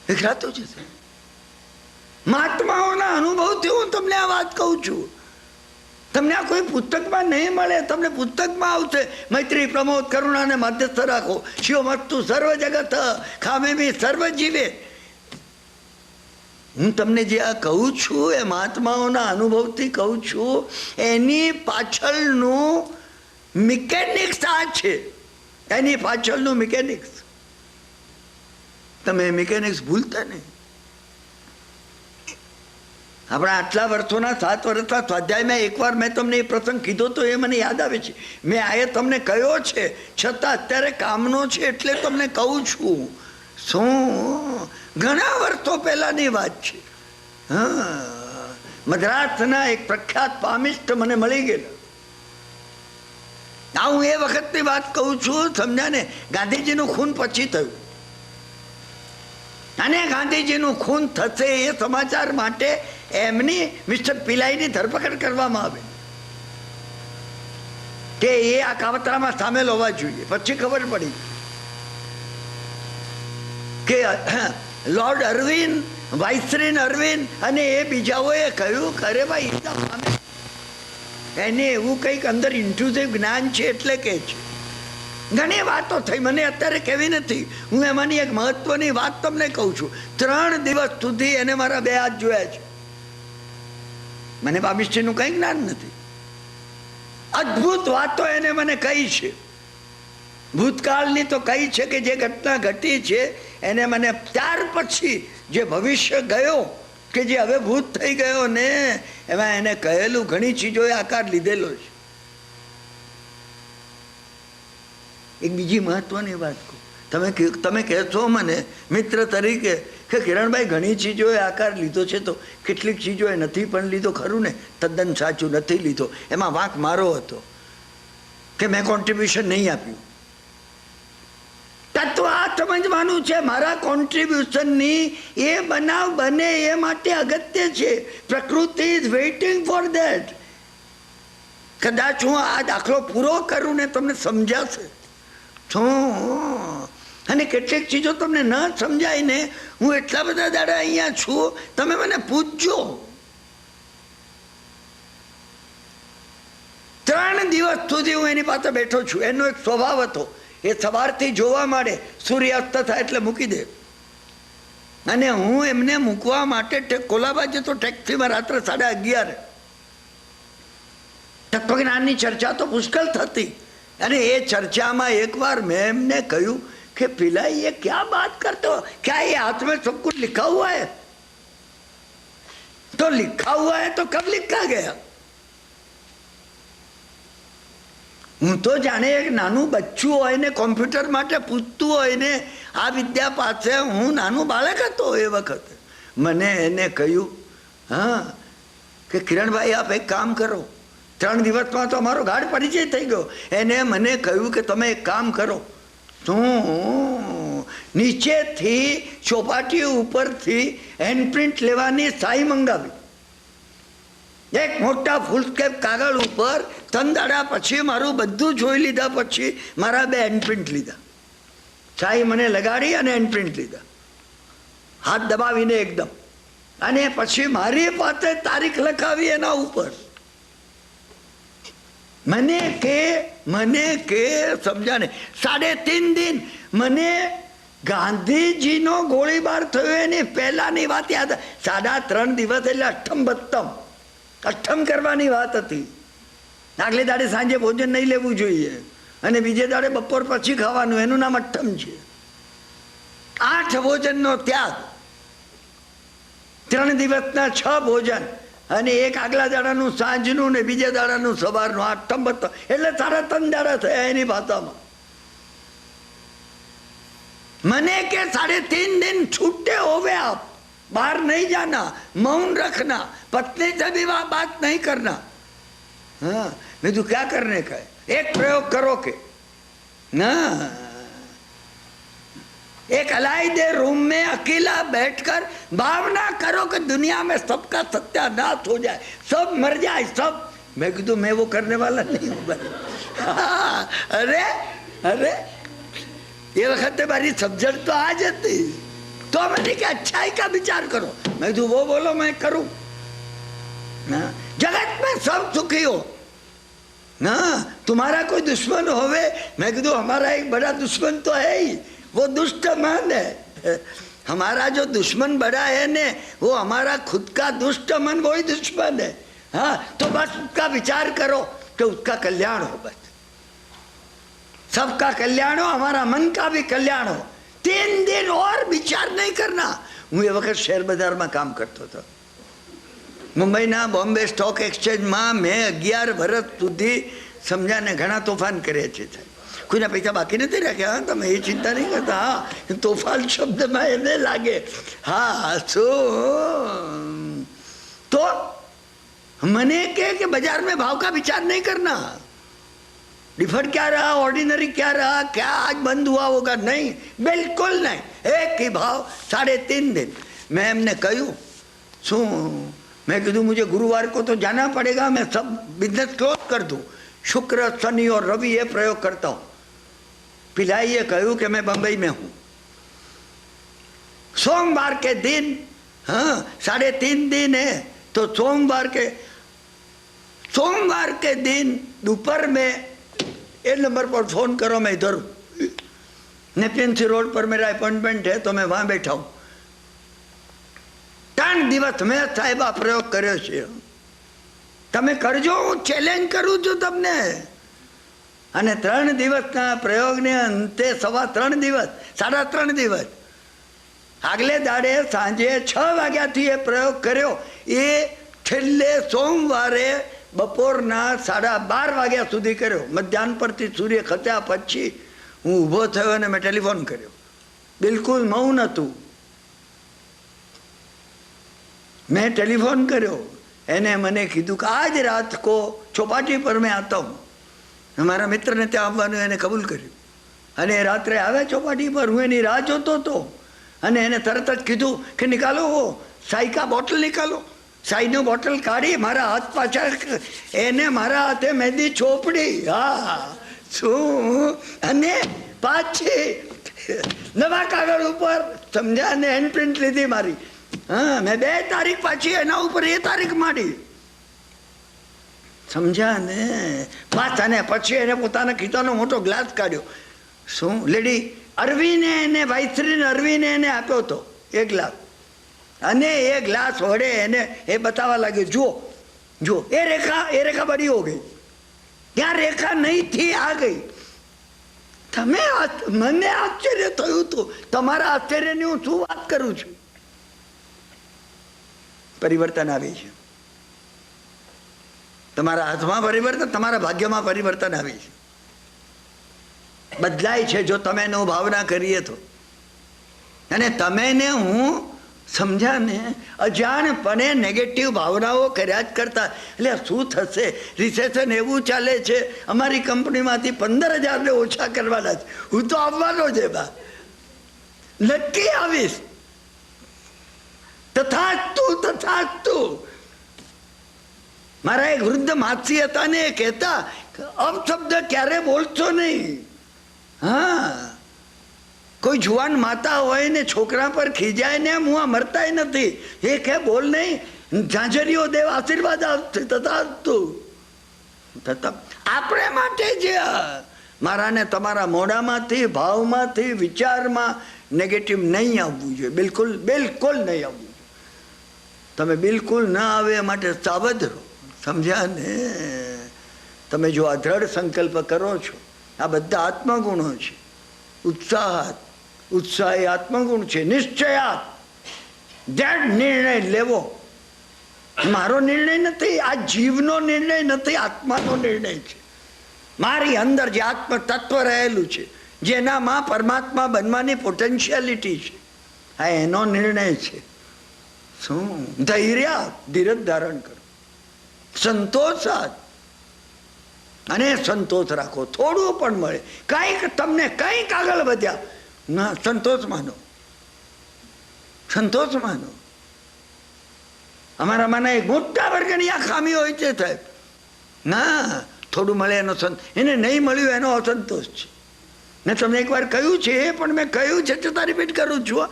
Speaker 1: વિખરાતું જશે. મહાત્માઓના અનુભવથી હું તમને આ વાત કહું છું. તમને આ કોઈ પુસ્તકમાં નહીં મળે, તમને પુસ્તકમાં આવશે મૈત્રી, પ્રમોદ, કરુણા અને મધ્યસ્થ રાખો, શિવમસ્તુ સર્વ જગત ખામેમી સર્વ જીવે. હું તમને જે આ કહું છું એ મહાત્માઓના અનુભવથી કહું છું. એની પાછળનું મિકેનિક્સ આ છે, એની પાછળનું મિકેનિક્સ. તમે મિકેનિક્સ ભૂલતા નહીં. આપણા આટલા વર્ષોના 7 વર્ષના સ્વાધ્યાયમાં એકવાર મેં તમને એ પ્રસંગ કીધો તો એ મને યાદ આવે છે. મેં આ તમને કહ્યો છે, છતાં અત્યારે કામનો છે એટલે તમને કહું છું. શું ઘણા વર્ષો પહેલાની વાત છે. હા, મદ્રાસના એક પ્રખ્યાત પામિસ્ટ મને મળી ગયેલા. આ હું એ વખતની વાત કહું છું, સમજ્યા ને. ગાંધીજીનું ખૂન પછી થયું અને ગાંધીજીનું ખૂન થશે એ સમાચાર માટે એમની મિસ્ટર પિલાઈની ધરપકડ કરવામાં આવે કે એ આ કાવતરામાં સામેલ હોવા જોઈએ. પછી ખબર પડી કે લોર્ડ અરવિંદ, વાઇસરેન અરવિંદ અને એ બીજાઓએ કહ્યું કે અરે ભાઈ એને એવું કંઈક અંદર ઇન્ટ્રુઝિવ જ્ઞાન છે એટલે કે છે. ઘણી વાતો થઈ, મને અત્યારે કહેવી નથી. હું એમાંની એક મહત્વની વાત તમને કહું છું. 3 દિવસ સુધી એને મારા 2 હાથ જોયા છે. મને પામિસ્ટ્રીનું કંઈ જ્ઞાન નથી. અદ્ભુત વાતો એને મને કહી છે. ભૂતકાળની તો કહી છે કે જે ઘટના ઘટી છે એને મને ત્યાર પછી જે ભવિષ્ય ગયો કે જે હવે ભૂત થઈ ગયો ને એમાં એને કહેલું ઘણી ચીજોએ આકાર લીધેલો છે. એક બીજી મહત્વની વાત કહું. તમે કહેશો મને મિત્ર તરીકે કે કિરણભાઈ ઘણી ચીજોએ આકાર લીધો છે, તો કેટલીક ચીજોએ નથી પણ લીધો. ખરું ને? તદ્દન સાચું, નથી લીધો. એમાં વાંક મારો હતો કે મેં કોન્ટ્રીબ્યુશન નહીં આપ્યું. તત્વ આ સમજવાનું છે, મારા કોન્ટ્રીબ્યુશનની એ બનાવ બને એ માટે અગત્ય છે. પ્રકૃતિ ઇઝ વેઇટિંગ ફોર ધેટ. કદાચ હું આ દાખલો પૂરો કરું ને તમને સમજાશે. અને કેટલીક ચીજો તમને ન સમજાય ને, હું એટલા બધા દાડા અહીંયા છું, તમે મને પૂછજો. 3 દિવસ સુધી હું એની પાસે બેઠો છું. એનો એક સ્વભાવ હતો, એ સવારથી જોવા માંડે, સૂર્યાસ્ત થાય એટલે મૂકી દે. અને હું એમને મૂકવા માટે કોલાબા જતો ટેક્સીમાં રાત્રે 11:30. તત્વજ્ઞાનની ચર્ચા તો પુષ્કળ થતી. અને એ ચર્ચામાં એકવાર મેં એમને કહ્યું कि पिलाई ये क्या बात करते हो, क्या ये हाथ में सब कुछ लिखा हुआ है? तो लिखा हुआ है तो कब लिखा गया? હું તો જાણે એક નાનું બચ્ચું હોય ને કોમ્પ્યુટર માટે પૂછતું હોય ને આ વિદ્યા પાસે હું નાનું બાળક હતો એ વખતે. મને એને કહ્યું હા કે કિરણભાઈ આપ એક કામ કરો. 3 દિવસમાં તો અમારો ગાઢ પરિચય થઈ ગયો. એને મને કહ્યું કે તમે એક કામ કરો, તું નીચેથી ચોપાટી ઉપરથી હેન્ડપ્રિન્ટ લેવાની સાઈ મંગાવી. એક મોટા ફૂલસ્કેપ કાગળ ઉપર 3 દાડા પછી મારું બધું જોઈ લીધા પછી મારા 2 હેન્ડપ્રિન્ટ લીધા. સાઈ મને લગાડી અને હેન્ડપ્રિન્ટ લીધા હાથ દબાવીને એકદમ. અને પછી મારી પાસે તારીખ લખાવી એના ઉપર. મને કે સમજાને 3.5 દિન મને ગાંધીજીનો ગોળીબાર થયો એની પહેલાની વાત યાદ. 3.5 દિવસ એટલે અઠમ કરવાની વાત હતી. આગલે દાડે સાંજે ભોજન નહીં લેવું જોઈએ અને બીજે દાડે બપોર પછી ખાવાનું, એનું નામ અઠમ છે. 8 ભોજનનો ત્યાગ, 3 દિવસના 6 ભોજન અને એક આગલા દાડાનું સાંજનું ને બીજા દાડાનું સવારનું. અઠમ એટલે 3.5 દાડા થયા એની ભાષામાં. મને કે 3.5 दिन छूटे होवे आप, बाहर नहीं जाना, मौन रखना, पत्नी से भी बात नहीं करना. हाँ मैं तो क्या करने का है, एक प्रयोग करो के ना, एक अलायदे रूम में अकेला बैठकर भावना करो कि दुनिया में सबका सत्यानाश हो जाए, सब मर जाए सब. मैं कहूँ मैं वो करने वाला नहीं हूँ भाई. अरे अरे ये वक्त हमारी समझ तो आ जाती. तो मैंने कि अच्छाई का विचार करो. मैं तो वो बोलो मैं करूं ना. जगत में सब सुखी हो ना. तुम्हारा कोई दुश्मन होवे, मैं कहूँ हमारा एक बड़ा दुश्मन तो है ही, वो दुष्ट मन है. हमारा जो दुश्मन बड़ा है ने वो हमारा खुद का दुष्ट मन, वही दुश्मन है. हाँ तो बस उसका विचार करो कि उसका कल्याण हो बस. सबका कल्याण हो, हमारा मन का भी कल्याण हो। 3 दिन और विचार नहीं करना। હું એ વખત શેર બજારમાં કામ કરતો હતો, મુંબઈના બોમ્બે સ્ટોક એક્સચેન્જમાં. મેં 11 વર્ષ સુધી સમજાને ઘણા તોફાન કર્યા છે. કોઈના પૈસા બાકી નથી રાખ્યા. હા, તમે એ ચિંતા નહીં કરતા. હા, તોફાન શબ્દમાં એને લાગે. હા, શું તો મને કે बाजार में भाव का विचार नहीं करना, डिफर्ड क्या रहा, ऑर्डिनरी क्या रहा, क्या आज बंद हुआ होगा, नहीं, बिल्कुल नहीं. एक ही भाव 3.5 दिन. मैं એમને કહ્યું શું, मैं कीधु मुझे गुरुवार को तो जाना पड़ेगा, मैं सब बिजनेस क्लोज कर दूं, शुक्र शनि और रवि ये प्रयोग करता हूं. पिलाई ये कहूँ कि मैं बंबई में हूं. सोमवार के दिन, हाँ 3.5 दिन है, तो सोमवार के दिन दोपहर में ये नंबर पर फोन करो, मैं इधर हूँ. नेपियनसी रोड पर मेरा अपॉइंटमेंट है, तो मैं वहां बैठा हूं. 3 દિવસ મેં સાહેબ આ પ્રયોગ કર્યો છે. તમે કરજો, હું ચેલેન્જ કરું છું તમને. અને 3 દિવસના પ્રયોગને અંતે 3.25 દિવસ, 3.5 દિવસ, આગલે દાડે સાંજે 6 વાગ્યાથી એ પ્રયોગ કર્યો. એ છેલ્લે સોમવારે બપોરના 12:30 વાગ્યા સુધી કર્યો. મધ્યાહન પરથી સૂર્ય ખસ્યા પછી હું ઊભો થયો અને મેં ટેલિફોન કર્યો. બિલકુલ મૌન હતું. मैं टेलीफोन કર્યો. એને મને કીધું કે આજ રાત को चौपाटी पर मैं आता हूँ. हमारा मित्र ने ત્યાં આવવાનું એને કબૂલ કર્યું. અને રાત્રે આવે ચોપાટી પર. હું એની રાહ જોતો હતો. અને એને તરત જ કીધું કે નિકાલો વો સાઈ કા બોટલ નિકાલો. સાઈનો બોટલ કાઢી મારા હાથ પાછળ, એને મારા હાથે મહેંદી ચોપડી. હા, શું, અને પાછી નવા કાગળ ઉપર સમજ્યા ને હેન્ડ પ્રિન્ટ લીધી મારી. હા, મેં 2 તારીખ પાછી એના ઉપર એ તારીખ માંડી. સમજ્યા ને પાછા ને પછી એને પોતાના ખીચાનો મોટો ગ્લાસ કાઢ્યો. શું, લેડી અરવીને એને, ભાઈશ્રીને અરવીને એને આપ્યો હતો એ ગ્લાસ. અને એ ગ્લાસ વડે એને એ બતાવવા લાગ્યો, જુઓ જુઓ એ રેખા બડી હો ગઈ, ત્યાં રેખા નહીં થી આ ગઈ. તમે મને આશ્ચર્ય થયું હતું. તમારા આશ્ચર્યની હું શું વાત કરું છું. પરિવર્તન આવી છે. તમારા હાથમાં પરિવર્તન, તમારા ભાગ્યમાં પરિવર્તન આવી છે. બદલાય છે જો તમે એનો ભાવના કરીએ તો. અને તમે ને હું સમજ્યા ને અજાણપણે નેગેટિવ ભાવનાઓ કર્યા જ કરતા. એટલે શું થશે, રિસેશન એવું ચાલે છે, અમારી કંપનીમાંથી 15,000 ને ઓછા કરવાના છે. હું તો આવવાનો છે બા, નક્કી આવીશ. તથાસ્તુ. મારા એક વૃદ્ધ માસી હતા ને એ કહેતા, અપશબ્દ ક્યારે બોલશો નહીં. હા, કોઈ જુવાન માતા હોય ને છોકરા પર ખીજાય ને મુઆ મરતાય નથી. એ કે બોલ નહીં, ઝાંઝરીઓ દેવ આશીર્વાદ આપશે. તથાસ્તુ. આપણે માટે જ મારા ને તમારા મોઢામાંથી, ભાવમાંથી, વિચારમાં નેગેટિવ નહીં આવવું જોઈએ. બિલકુલ બિલકુલ નહીં આવવું. તમે બિલકુલ ના આવે એ માટે સાવધ રહો. સમજ્યા ને? તમે જો આ દ્રઢ સંકલ્પ કરો છો, આ બધા આત્મગુણો છે. ઉત્સાહ એ આત્મગુણ છે. નિશ્ચયાત, દ્રઢ નિર્ણય લેવો. મારો નિર્ણય નથી, આ જીવનો નિર્ણય નથી, આત્માનો નિર્ણય છે. મારી અંદર જે આત્મ તત્વ રહેલું છે, જેનામાં પરમાત્મા બનવાની પોટેન્શિયાલિટી છે, આ એનો નિર્ણય છે. શું? ધૈર્ય, ધીરજ ધારણ કરો. સંતોષ, અને સંતોષ રાખો. થોડું પણ મળે, કંઈક તમને કંઈક આગળ વધ્યા ના, સંતોષ માનો. સંતોષ માનો. અમારામાંના એક મોટા વર્ગની આ ખામી હોય છે સાહેબ. ના, થોડું મળે એનો એને નહીં મળ્યું એનો અસંતોષ છે. મેં તમને એકવાર કહ્યું છે, પણ મેં કહ્યું છે છતાં રિપીટ કરું છું.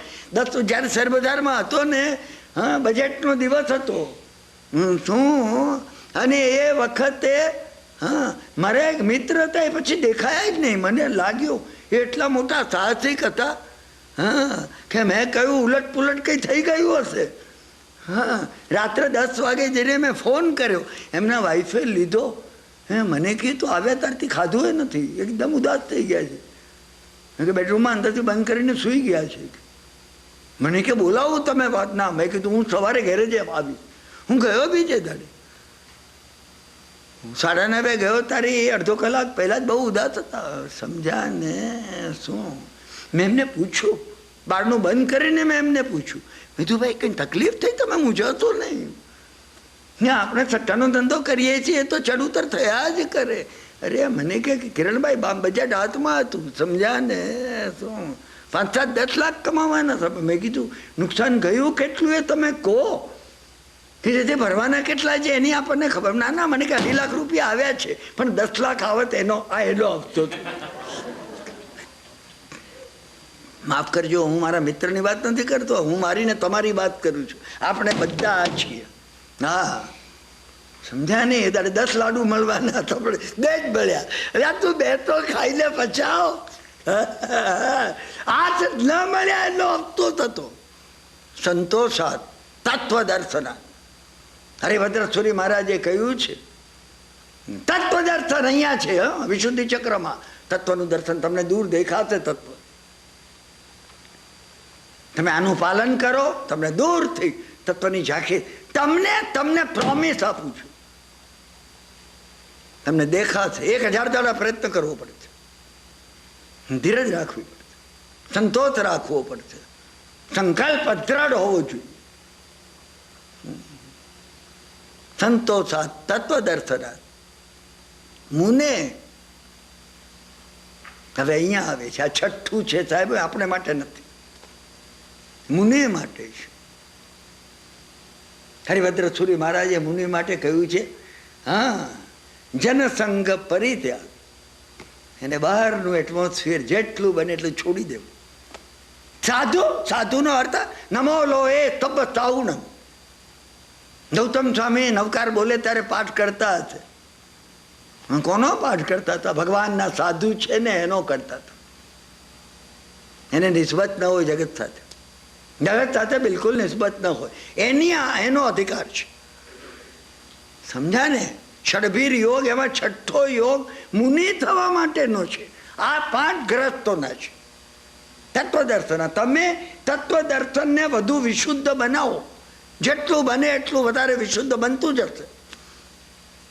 Speaker 1: જ્યારે શેરબજારમાં હતો ને, હા, બજેટનો દિવસ હતો. શું, અને એ વખતે હા મારા એક મિત્ર હતા, એ પછી દેખાયા જ નહીં. મને લાગ્યું એટલા મોટા સાહસિક હતા. હા, કે મેં કહ્યું ઉલટ પુલટ કંઈ થઈ ગયું હશે. હા, રાત્રે 10 વાગે જઈને મેં ફોન કર્યો. એમના વાઈફે લીધો હે મને કીધું આવ્યા ત્યારથી ખાધું એ નથી, એકદમ ઉદાસ થઈ ગયા છે. કે બેડરૂમમાં અંદરથી બંધ કરીને સૂઈ ગયા છે. મને કે બોલાવું તમે વાત ના. મેં કીધું હું સવારે ઘરે જ આવી. હું ગયો બીજે દાડે 9:30 ગયો તારી અડધો કલાક પહેલાં જ બહુ ઉદાસ હતા. સમજ્યા ને શું? મેં એમને પૂછ્યું, બારનું બંધ કરીને મેં એમને પૂછ્યું, મેં કીધું ભાઈ કંઈ તકલીફ થઈ? તમે મૂંઝાતો નહીં ને, આપણે સટ્ટાનો ધંધો કરીએ છીએ તો ચડ ઉતર થયા જ કરે. અરે મને કે કિરણભાઈ બજેટ હાથમાં હતું. સમજ્યા ને શું? 5-7-10 લાખ કમાવાના હતા. મેં કીધું નુકસાન ગયું કેટલું એ તમે કહો, કે રીતે ભરવાના કેટલા છે એની આપણને ખબર. ના ના, મને કે 2.5 લાખ રૂપિયા આવ્યા છે, પણ 10 લાખ આવત એનો એનો હફતો હતો. માફ કરજો, હું મારા મિત્રની વાત નથી કરતો, હું મારી ને તમારી વાત કરું છું. આપણે બધા આ છીએ. હા સમજ્યા ને? તારે 10 લાડુ મળવાના હતા, પણ 2 જ મળ્યા. અરે તું 2 તો ખાઈને પચાવ. આ ન મળ્યા એનો હફતો થતો. સંતોષાત તત્વદર્શના. હરિભદ્ર સુરી મહારાજે કહ્યું છે તત્વદર્શન અહીંયા છે. વિશુદ્ધિ ચક્રમાં તત્વનું દર્શન તમને દૂર દેખાશે. તત્વ તમે આનું પાલન કરો, તમને દૂરથી તત્વની ઝાંખી. તમને પ્રોમિસ આપું છું, તમને દેખાશે. 1000 દાડા પ્રયત્ન કરવો પડશે, ધીરજ રાખવી પડશે, સંતોષ રાખવો પડશે, સંકલ્પ દ્રઢ હોવો જોઈએ. સંતોષાત તત્વદર્શનાત મુને. હવે અહીંયા આવે છે, આ 6ઠું છે સાહેબ, આપણે માટે નથી, મુનિ માટે છે. હરિભદ્ર સુરી મહારાજે મુનિ માટે કહ્યું છે, હા જનસંગ પરિત્યાગ. એને બહારનું એટમોસ્ફિયર જેટલું બને એટલું છોડી દેવું. સાધુનો અર્થ નમો લો એ તબ તાઉણમ. ગૌતમ સ્વામી નવકાર બોલે ત્યારે પાઠ કરતા હતા. કોનો પાઠ કરતા હતા? ભગવાનના સાધુ છે ને એનો કરતા હતા. એને નિસ્બત ન હોય જગત સાથે, જગત સાથે બિલકુલ નિસ્બત ન હોય. એનો અધિકાર છે. સમજ્યા ને? ષડભીર યોગ, એમાં 6ઠ્ઠો યોગ મુનિ થવા માટેનો છે. આ 5 ગ્રસ્તોના છે. તત્વદર્શન. તમે તત્વદર્શનને વધુ વિશુદ્ધ બનાવો, જેટલું બને એટલું વધારે વિશુદ્ધ બનતું જશે.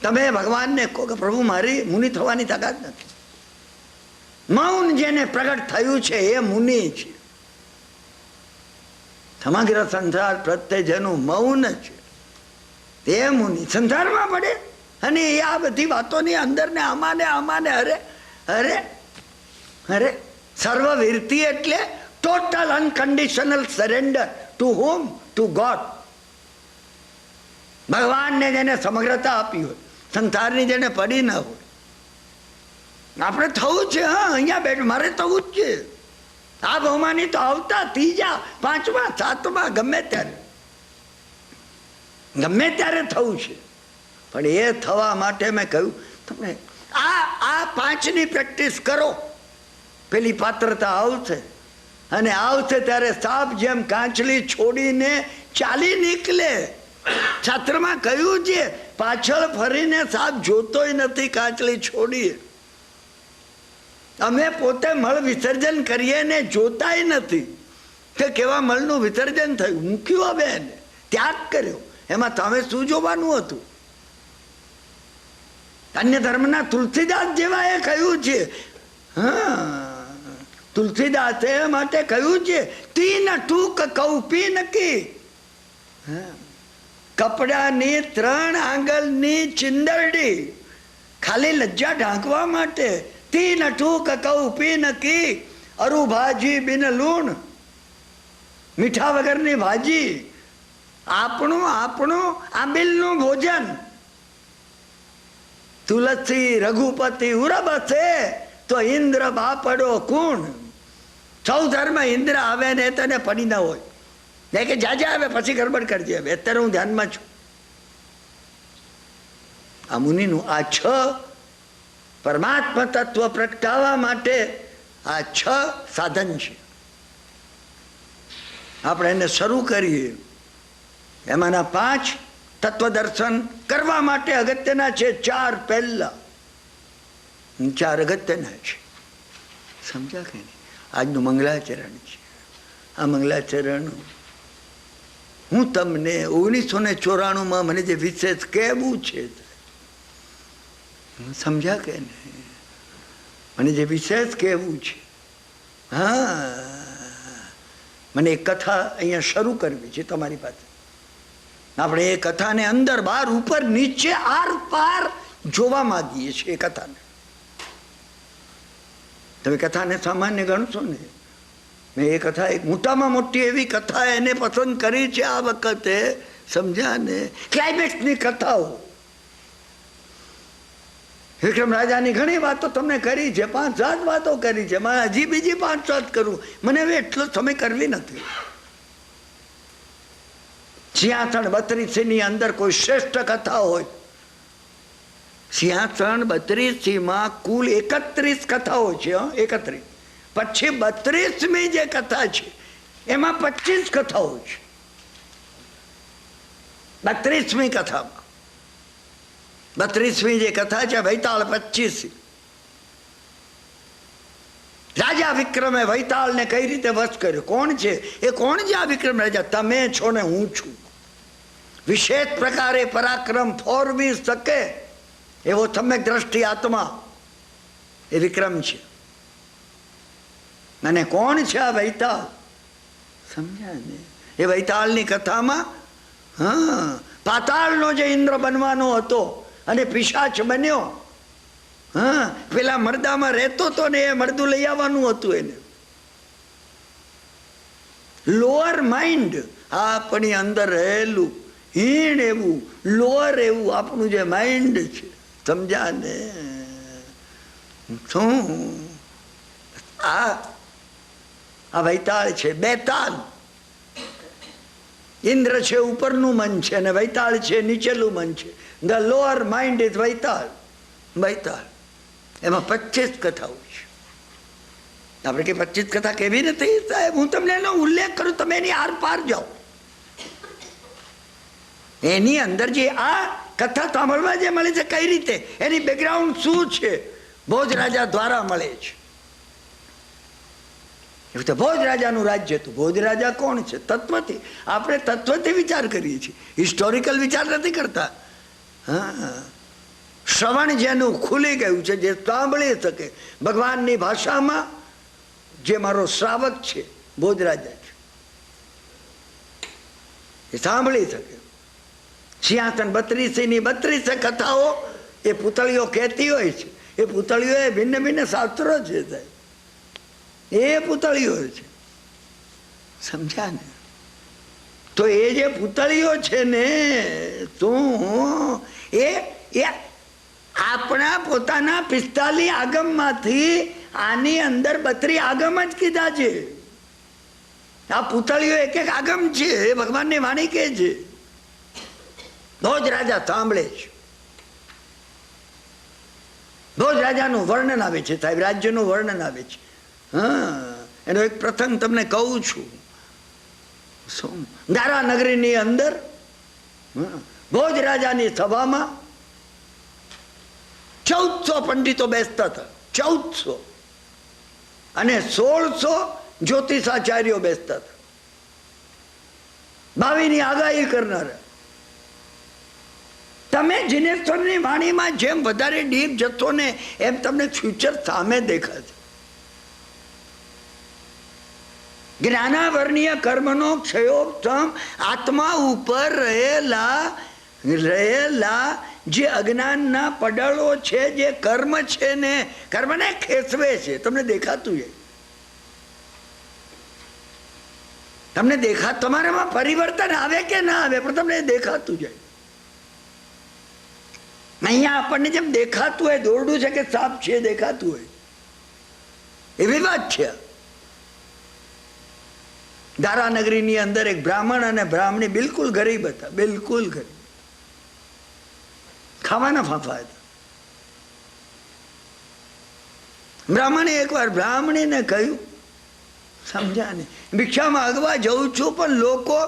Speaker 1: તમે ભગવાનને કહો કે પ્રભુ મારી મુનિ થવાની તાકાત નથી. મૌન જેને પ્રગટ થયું છે એ મુનિ છે. સમગ્ર સંસાર પ્રત્યે જેનું મૌન છે એ મુનિ. સંસારમાં પડે અને એ આ બધી વાતોની અંદર ને આમાં અરે અરે અરે સર્વવીરતી એટલે total unconditional surrender. To home? Two God. ભગવાનને જેને સમગ્રતા આપી હોય, સંસારની જેને પડી ન હોય. આપણે થવું છે. હા અહીંયા બેઠ મારે થવું જ છે. આ બહુમાની તો આવતા 3જા 5મા 7મા ગમે ત્યારે થવું છે. પણ એ થવા માટે મેં કહ્યું તમે આ 5ની પ્રેક્ટિસ કરો, પેલી પાત્રતા આવશે. અને આવશે ત્યારે સાપ જેમ કાંચલી છોડીને ચાલી નીકળે. શાસ્ત્રમાં કહ્યું છે પાછળ ફરીને સાપ જોતોય નથી કાંચલી છોડીએ. અમે પોતે મળ વિસર્જન કરીએ ને જોતાય નથી કે કેવા મળનું વિસર્જન થયું. મૂક્યું હવે એને, ત્યાગ કર્યો. એમાં તમે શું જોવાનું હતું? અન્ય ધર્મના તુલસીદાસ જેવા એ કહ્યું છે. હા તુલસીદાસે માટે કહ્યું છે તીન ટૂક કૌપી નકી. કપડાની 3 આંગળની ચિંદરડી ખાલી લજ્જા ઢાંકવા માટે. તીન ટૂક કૌપી નકી અરુ ભાજી બિન લૂણ. મીઠા વગરની ભાજી. આપણું આંબિલનું ભોજન. તુલસી રઘુપતિ ઉરબસે તો ઇન્દ્ર બાપડો કુણ. 14 ધર્મ ઇન્દ્ર આવે ને તને પડી ન હોય કે જાજા આવે પછી ગડબડ કરજે. હવે અત્યારે હું ધ્યાનમાં છું. આ મુનિનું આ 6 પરમાત્મા તત્વ પ્રગટાવવા માટે આ 6 સાધન છે. આપણે એને શરૂ કરીએ. એમાંના 5 તત્વદર્શન કરવા માટે અગત્યના છે. 4 પહેલા ચાર અગત્યના છે. સમજ્યા કે નહીં? આજનું મંગલાચરણ છે. આ મંગલાચરણ હું તમને 1994 મને જે વિશેષ કહેવું છે, સમજ્યા કે નહીં? મને જે વિશેષ કહેવું છે, હા, મને એક કથા અહીંયા શરૂ કરવી છે તમારી પાસે. આપણે એ કથાને અંદર બહાર ઉપર નીચે આર પાર જોવા માંગીએ છીએ. એ કથાને તમે કથાને સામાન્ય ગણશો ને, મેં એ કથા એક મોટામાં મોટી એવી કથા એને પસંદ કરી છે આ વખતે. સમજ્યા ને? ક્લાઇમેક્સની કથાઓ. વિક્રમ રાજાની ઘણી વાતો તમને કરી છે, 5-7 વાતો કરી છે. મારે હજી બીજી 5-7 કરું, મને હવે એટલો સમય કરવી નથી. સિંહાસણ 32 અંદર કોઈ શ્રેષ્ઠ કથા હોય, સિંહાસણ 32 કુલ 31 કથાઓ છે. 31 પછી 32મી જે કથા છે એમાં 25 કથાઓ છે. 32મી કથામાં 32મી જે કથા છે વૈતાળ 25. રાજા વિક્રમે વૈતાળને કઈ રીતે વશ કર્યો? કોણ છે એ? કોણ છે આ વિક્રમ રાજા? તમે છો ને હું છું. વિશેષ પ્રકારે પરાક્રમ ફોરવી શકે એવો સમ્યક દ્રષ્ટિ આત્મા એ વિક્રમ છે. અને કોણ છે આ વૈતાળ? સમજ્યા ને? એ વૈતાળની કથામાં હા, પાતાળનો જે ઇન્દ્ર બનવાનો હતો અને પિશાચ બન્યો, હા, પેલા મરદામાં રહેતો હતો ને એ મરદું લઈ આવવાનું હતું એને. લોઅર માઇન્ડ આપણી અંદર રહેલું હીણ એવું, લોઅર એવું આપણું જે માઇન્ડ છે. સમજ્યા ને? શું આ વૈતાળ છે. બેતાલ ઇન્દ્ર છે ઉપરનું મન છે અને વૈતાળ છે નીચેલું મન છે. The lower mind is Vetal. Vetal એમાં 25 કથાઓ છે. આપણે કે 25 કથા કેવી નથી સાહેબ? હું તમને એનો ઉલ્લેખ કરું, તમે એની આર પાર જાઓ. એની અંદર જે આ કથા સાંભળવા જે મળે છે કઈ રીતે, એની બેકગ્રાઉન્ડ શું છે, ભોજ રાજા દ્વારા મળે છે. ભોજ રાજાનું રાજ્ય હતું. ભોજ રાજા કોણ છે? તત્વથી. આપણે તત્વથી વિચાર કરીએ છીએ, હિસ્ટોરિકલ વિચાર નથી કરતા. હા, શ્રવણ જેનું ખુલી ગયું છે, જે સાંભળી શકે ભગવાનની ભાષામાં, જે મારો શ્રાવક છે ભોજ રાજા છે, એ સાંભળી શકે. સિંહાસન 32ની 32 કથાઓ એ પૂતળીઓ કહેતી હોય છે. એ પૂતળીઓ એ ભિન્ન ભિન્ન શાસ્ત્રો છે સાહેબ. એ પૂતળીઓ છે. સમજ્યા ને? તો એ જે પૂતળીઓ છે ને, તું એ આપણા પોતાના 45 આગમમાંથી આની અંદર 32 આગમ જ કીધા છે. આ પૂતળીઓ એક એક આગમ છે. એ ભગવાનની વાણી કે છે. ભોજ રાજા સાંભળે છે. ભોજ રાજાનું વર્ણન આવે છે સાહેબ, રાજ્યનું વર્ણન આવે છે. હા, એનો એક પ્રસંગ તમને કહું છું. શું? દારા નગરીની અંદર ભોજ રાજાની સભામાં 1400 પંડિતો બેસતા હતા. 1400 અને 1600 જ્યોતિષાચાર્યો બેસતા હતા. ભાવિની આગાહી કરનારા. તમે જીનેશ્વરની વાણીમાં જેમ વધારે ડીપ જશો ને એમ તમને ફ્યુચર સામે દેખાશે. જ્ઞાનાવર્ણીય કર્મનો ક્ષયોપમ આત્મા ઉપર રહેલા જે અજ્ઞાનના પડળો છે, જે કર્મ છે ને, કર્મને ખેંચવે છે. તમને દેખાતું છે? તમને તમારામાં પરિવર્તન આવે કે ના આવે, પણ તમને દેખાતું જાય. અહીંયા આપણને જેમ દેખાતું હોય દોરડું છે કે સાપ છે, દેખાતું હોય એવી વાત છે. દારા નગરીની અંદર એક બ્રાહ્મણ અને બ્રાહ્મણી બિલકુલ ગરીબ હતા. બિલકુલ ગરીબ, ખાવાના ફાંફા હતા. બ્રાહ્મણે એકવાર બ્રાહ્મણીને કહ્યું, સમજ્યા ને, ભિક્ષા માંગવા જઉં છું, પણ લોકો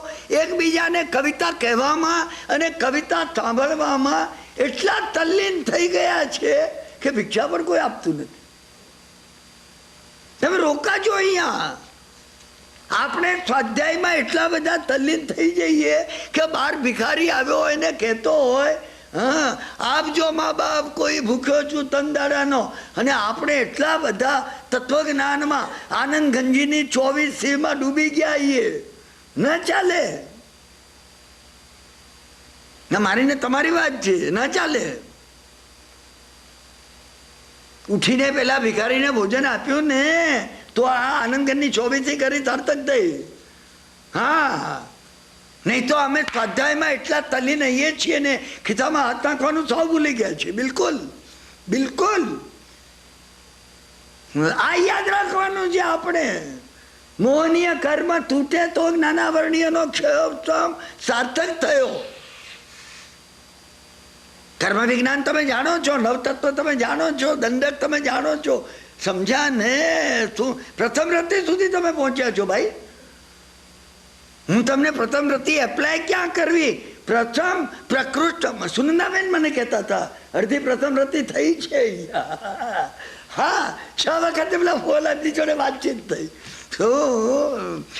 Speaker 1: એકબીજાને કવિતા કહેવામાં અને કવિતા સાંભળવામાં એટલા તલ્લીન થઈ ગયા છે કે ભિક્ષા પણ કોઈ આપતું નથી. તમે રોકાજો અહીંયા. આપણે સ્વાધ્યાયમાં એટલા બધા તલ્લીન થઈ જઈએ કે બહાર ભિખારી આવ્યો હોય ને કહેતો હોય, હા આપજો મા બાપ, કોઈ ભૂખ્યો છું તંદાડાનો, અને આપણે એટલા બધા તત્વજ્ઞાનમાં આનંદ ગંજીની 24 માં ડૂબી ગયા છીએ. ન ચાલે. ના મારી ને તમારી વાત છે, ન ચાલે. ઉઠીને પેલા ભિખારીને ભોજન આપ્યું ને તો આ આનંદગંજની 24 કરી સાર્થક થઈ. હા, નહીં તો અમે સ્વાધ્યાયમાં એટલા તલ્લીન આવીએ છીએ ને ખિસ્સામાં હાથ નાખવાનું સૌ ભૂલી ગયા છીએ. બિલકુલ બિલકુલ. આ યાદ રાખવાનું છે આપણે. મોહનીય કર્મ તૂટે તો નાના વર્ણિયનો ક્ષયોત્તમ સાર્થક થયો. કર્મ વિજ્ઞાન તમે જાણો છો, નવતત્વ તમે જાણો છો, દંડક તમે જાણો છો. સમજ્યા ને? તું પ્રથમ રતિ સુધી તમે પહોંચ્યા છો ભાઈ. હું તમને પ્રથમ રતિ એપ્લાય ક્યાં કરવી? પ્રથમ પ્રકૃષ્ટ. સુનંદાબેન મને કહેતા હતા અડધી પ્રથમ રતિ થઈ છે. હા, 6 વખતે પેલા ફોલાદની જોડે વાતચીત થઈ. તો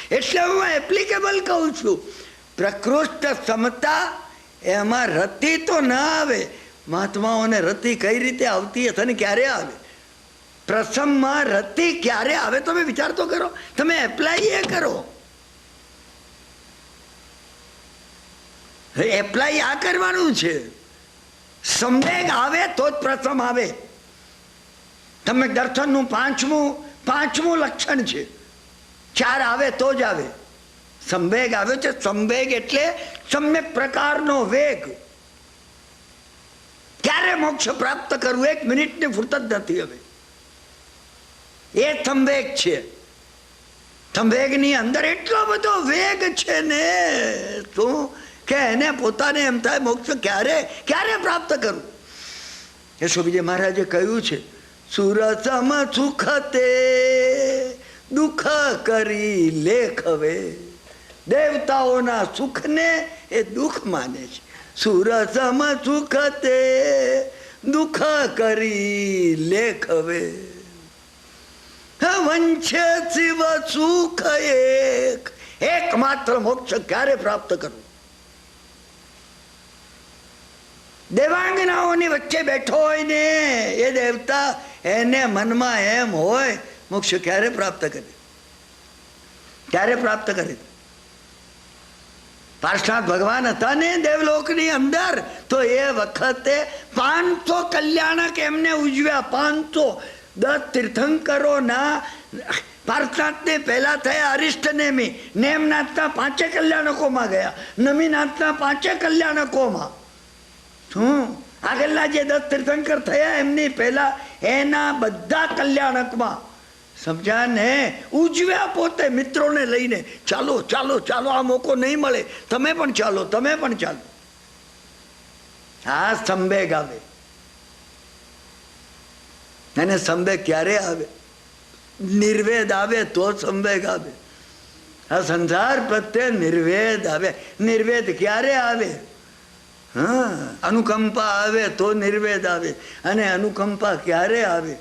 Speaker 1: એટલે હું એપ્લિકેબલ કહું છું. પ્રકૃષ્ટ ક્ષમતા એમાં રતિ તો ના આવે. મહાત્માઓને રતિ કઈ રીતે આવતી હશે ને ક્યારે આવે? પ્રથમમાં રતિ ક્યારે આવે તમે વિચાર તો કરો. તમે એપ્લાય એ કરો. એપ્લાય આ કરવાનું છે. સંવેગ આવે તો જ પ્રથમ આવે. તમે દર્શનનું પાંચમું લક્ષણ છે. 4 આવે તો જ આવે. સંવેગ આવ્યો છે. સંવેગ એટલે સમ્યક પ્રકારનો વેગ. ક્યારે મોક્ષ પ્રાપ્ત કરવું 1 મિનિટની ફૂરત જ નથી હવે. એ સંવેગ છે. સંવેગની અંદર એટલો બધો વેગ છે ને શું કે એને પોતાને એમ થાય મોક્ષ ક્યારે પ્રાપ્ત કરવું. યશોબીજી મહારાજે કહ્યું છે, સુરસમ સુખ તે દુઃખ કરી લેખવે. દેવતાઓના સુખને એ દુઃખ માને છે. સુરસમ સુખ તે દુઃખ કરી લેખવે. વંશે શિવ સુખ એકમાત્ર મોક્ષ ક્યારે પ્રાપ્ત કરવું? દેવાંગનાઓની વચ્ચે બેઠો હોય ને એ દેવતા, એને મનમાં એમ હોય મોક્ષ ક્યારે પ્રાપ્ત કરે? ક્યારે પ્રાપ્ત કરે? પાર્શ્વનાથ ભગવાન હતા ને દેવલોકની અંદર, તો એ વખતે 500 કલ્યાણક એમને ઉજવ્યા. 500 10 તીર્થંકરોના. પાર્થનાથને પહેલા થયા અરિષ્ટ નેમી. નેમનાથના 5 કલ્યાણકોમાં ગયા. નમીનાથના 5 કલ્યાણકોમાં. શું આગળના જે 10 તીર્થંકર થયા એમની પહેલા એના બધા કલ્યાણકમાં. સમજ્યા ને? ઉજવ્યા પોતે મિત્રોને લઈને. ચાલો ચાલો ચાલો, આ મોકો નહીં મળે, તમે પણ ચાલો, તમે પણ ચાલો. આ સંવેગ આવે. અને સંવેગ ક્યારે આવે? નિર્વેદ આવે તો સંવેગ આવે. આ સંસાર પ્રત્યે નિર્વેદ આવે. નિર્વેદ ક્યારે આવે? હા, અનુકંપા આવે તો નિર્વેદ આવે. અને અનુકંપા ક્યારે આવે?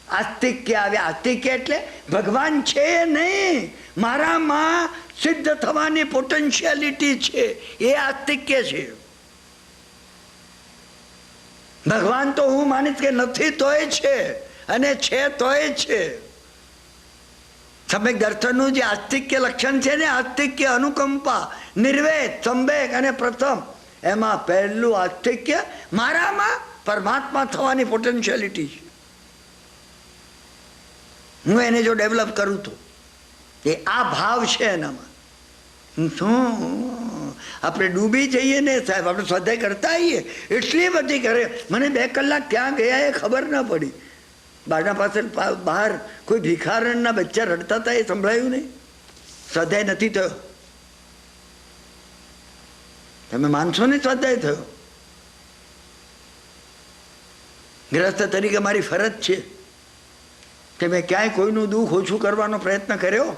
Speaker 1: આસ્તિક્ય આવે. આસ્તિક્ય એટલે ભગવાન છે નહીં, મારામાં સિદ્ધ થવાની પોટેન્શિયાલિટી છે, એ આસ્તિક્ય છે. ભગવાન તો હું માનીશ કે નથી તોય છે, અને છે તોય છે. સમ્યક દર્શનનું જે આસ્તિક્ય લક્ષણ છે ને, આસ્તિક્ય, અનુકંપા, નિર્વેદ, સંવેગ અને પ્રથમ, એમાં પહેલું આસ્તિક્ય મારામાં પરમાત્મા થવાની પોટેન્શિયાલિટી છે. હું એને જો ડેવલપ કરું તો એ આ ભાવ છે એનામાં. શું આપણે ડૂબી જઈએ ને સાહેબ, આપણે સ્વાધ્યાય કરતા આવીએ એટલી બધી કરે. મને 2 કલાક ક્યાં ગયા એ ખબર ન પડી. બારના પાસે બહાર કોઈ ભિખારણના બચ્ચા રડતા હતા, એ સંભળાયું નહીં. સ્વાધ્યાય નથી થયો. તમે માનશો ને સ્વાધ્યાય થયો. ગૃહસ્થ તરીકે મારી ફરજ છે કે મેં ક્યાંય કોઈનું દુઃખ ઓછું કરવાનો પ્રયત્ન કર્યો?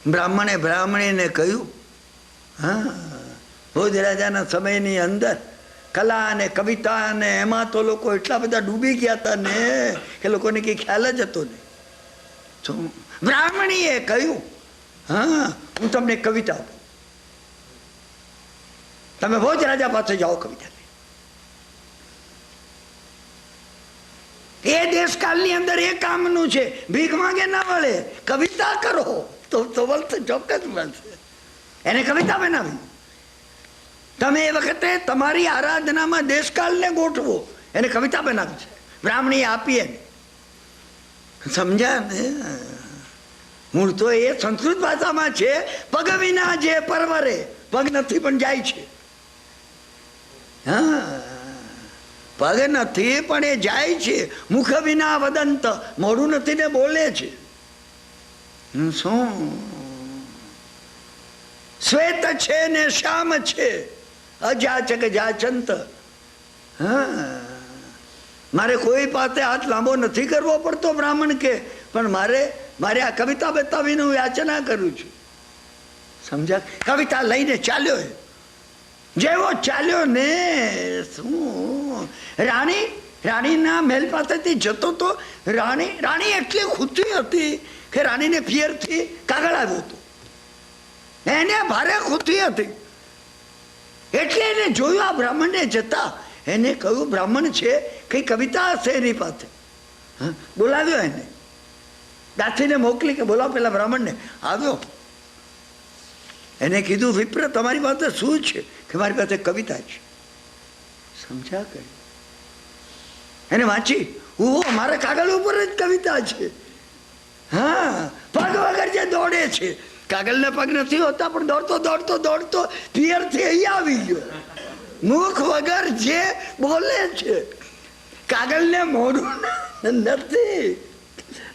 Speaker 1: બ્રાહ્મણીને કહ્યું, હા ભોજરાજાના સમયની અંદર કલા અને કવિતા અને એમાં તો લોકો એટલા બધા ડૂબી ગયા હતા ને કે લોકોને કંઈ ખ્યાલ જ હતો ને. શું બ્રાહ્મણીએ કહ્યું, હા હું તમને કવિતા આપું, તમે ભોજરાજા પાસે જાઓ કવિતા. એ દેશકાળની અંદર એ કામનું છે, ભીખ માંગે ના વળે, કવિતા કરો તો વળશે, ચોક્કસ મળશે. એને કવિતા બનાવી. તમે એ વખતે તમારી આરાધનામાં દેશકાળને ગોઠવો, એને કવિતા બનાવી છે, બ્રાહ્મણીએ આપી એને. સમજ્યા ને? મૂળ તો એ સંસ્કૃત ભાષામાં છે, પગ વિના જે પરવરે, પગ નથી પણ જાય છે. હા, પગ નથી પણ એ જાય છે. મુખ વિના વદંત, મોઢું નથી ને બોલે છે. શું શ્વેત છે ને શ્યામ છે, અજાચક જાચંત. હા, મારે કોઈ પાસે હાથ લાંબો નથી કરવો પડતો, બ્રાહ્મણ કે, પણ મારે આ કવિતા બતાવીને હું યાચના કરું છું. સમજ્યા? કવિતા લઈને ચાલ્યો. જેવો ચાલ્યો ને, શું રાણીના મહેલ પાસેથી જતો તો રાણી એટલી ખુશી હતી કે રાણીને પિયરથી કાગળ આવ્યો હતો. એને ભારે ખુશી હતી એટલે એને જોયું આ બ્રાહ્મણને જતા. એને કહ્યું, બ્રાહ્મણ છે, કઈ કવિતા હશે એની પાસે. બોલાવ્યો એને, દાસીને મોકલી કે બોલાવો પેલા બ્રાહ્મણને. આવ્યો, એને કીધું, વિપ્ર તમારી પાસે શું છે? કે મારી પાસે કવિતા છે. સમજ્યા? કઈ એને વાંચી, મારા કાગળ ઉપર જ કવિતા છે. હા, પગ વગર જે દોડે છે, કાગળને પગ નથી હોતા પણ દોડતો દોડતો દોડતો પિયરથી અહીંયા આવી ગયો. મુખ વગર જે બોલે છે, કાગળને મોઢું નથી.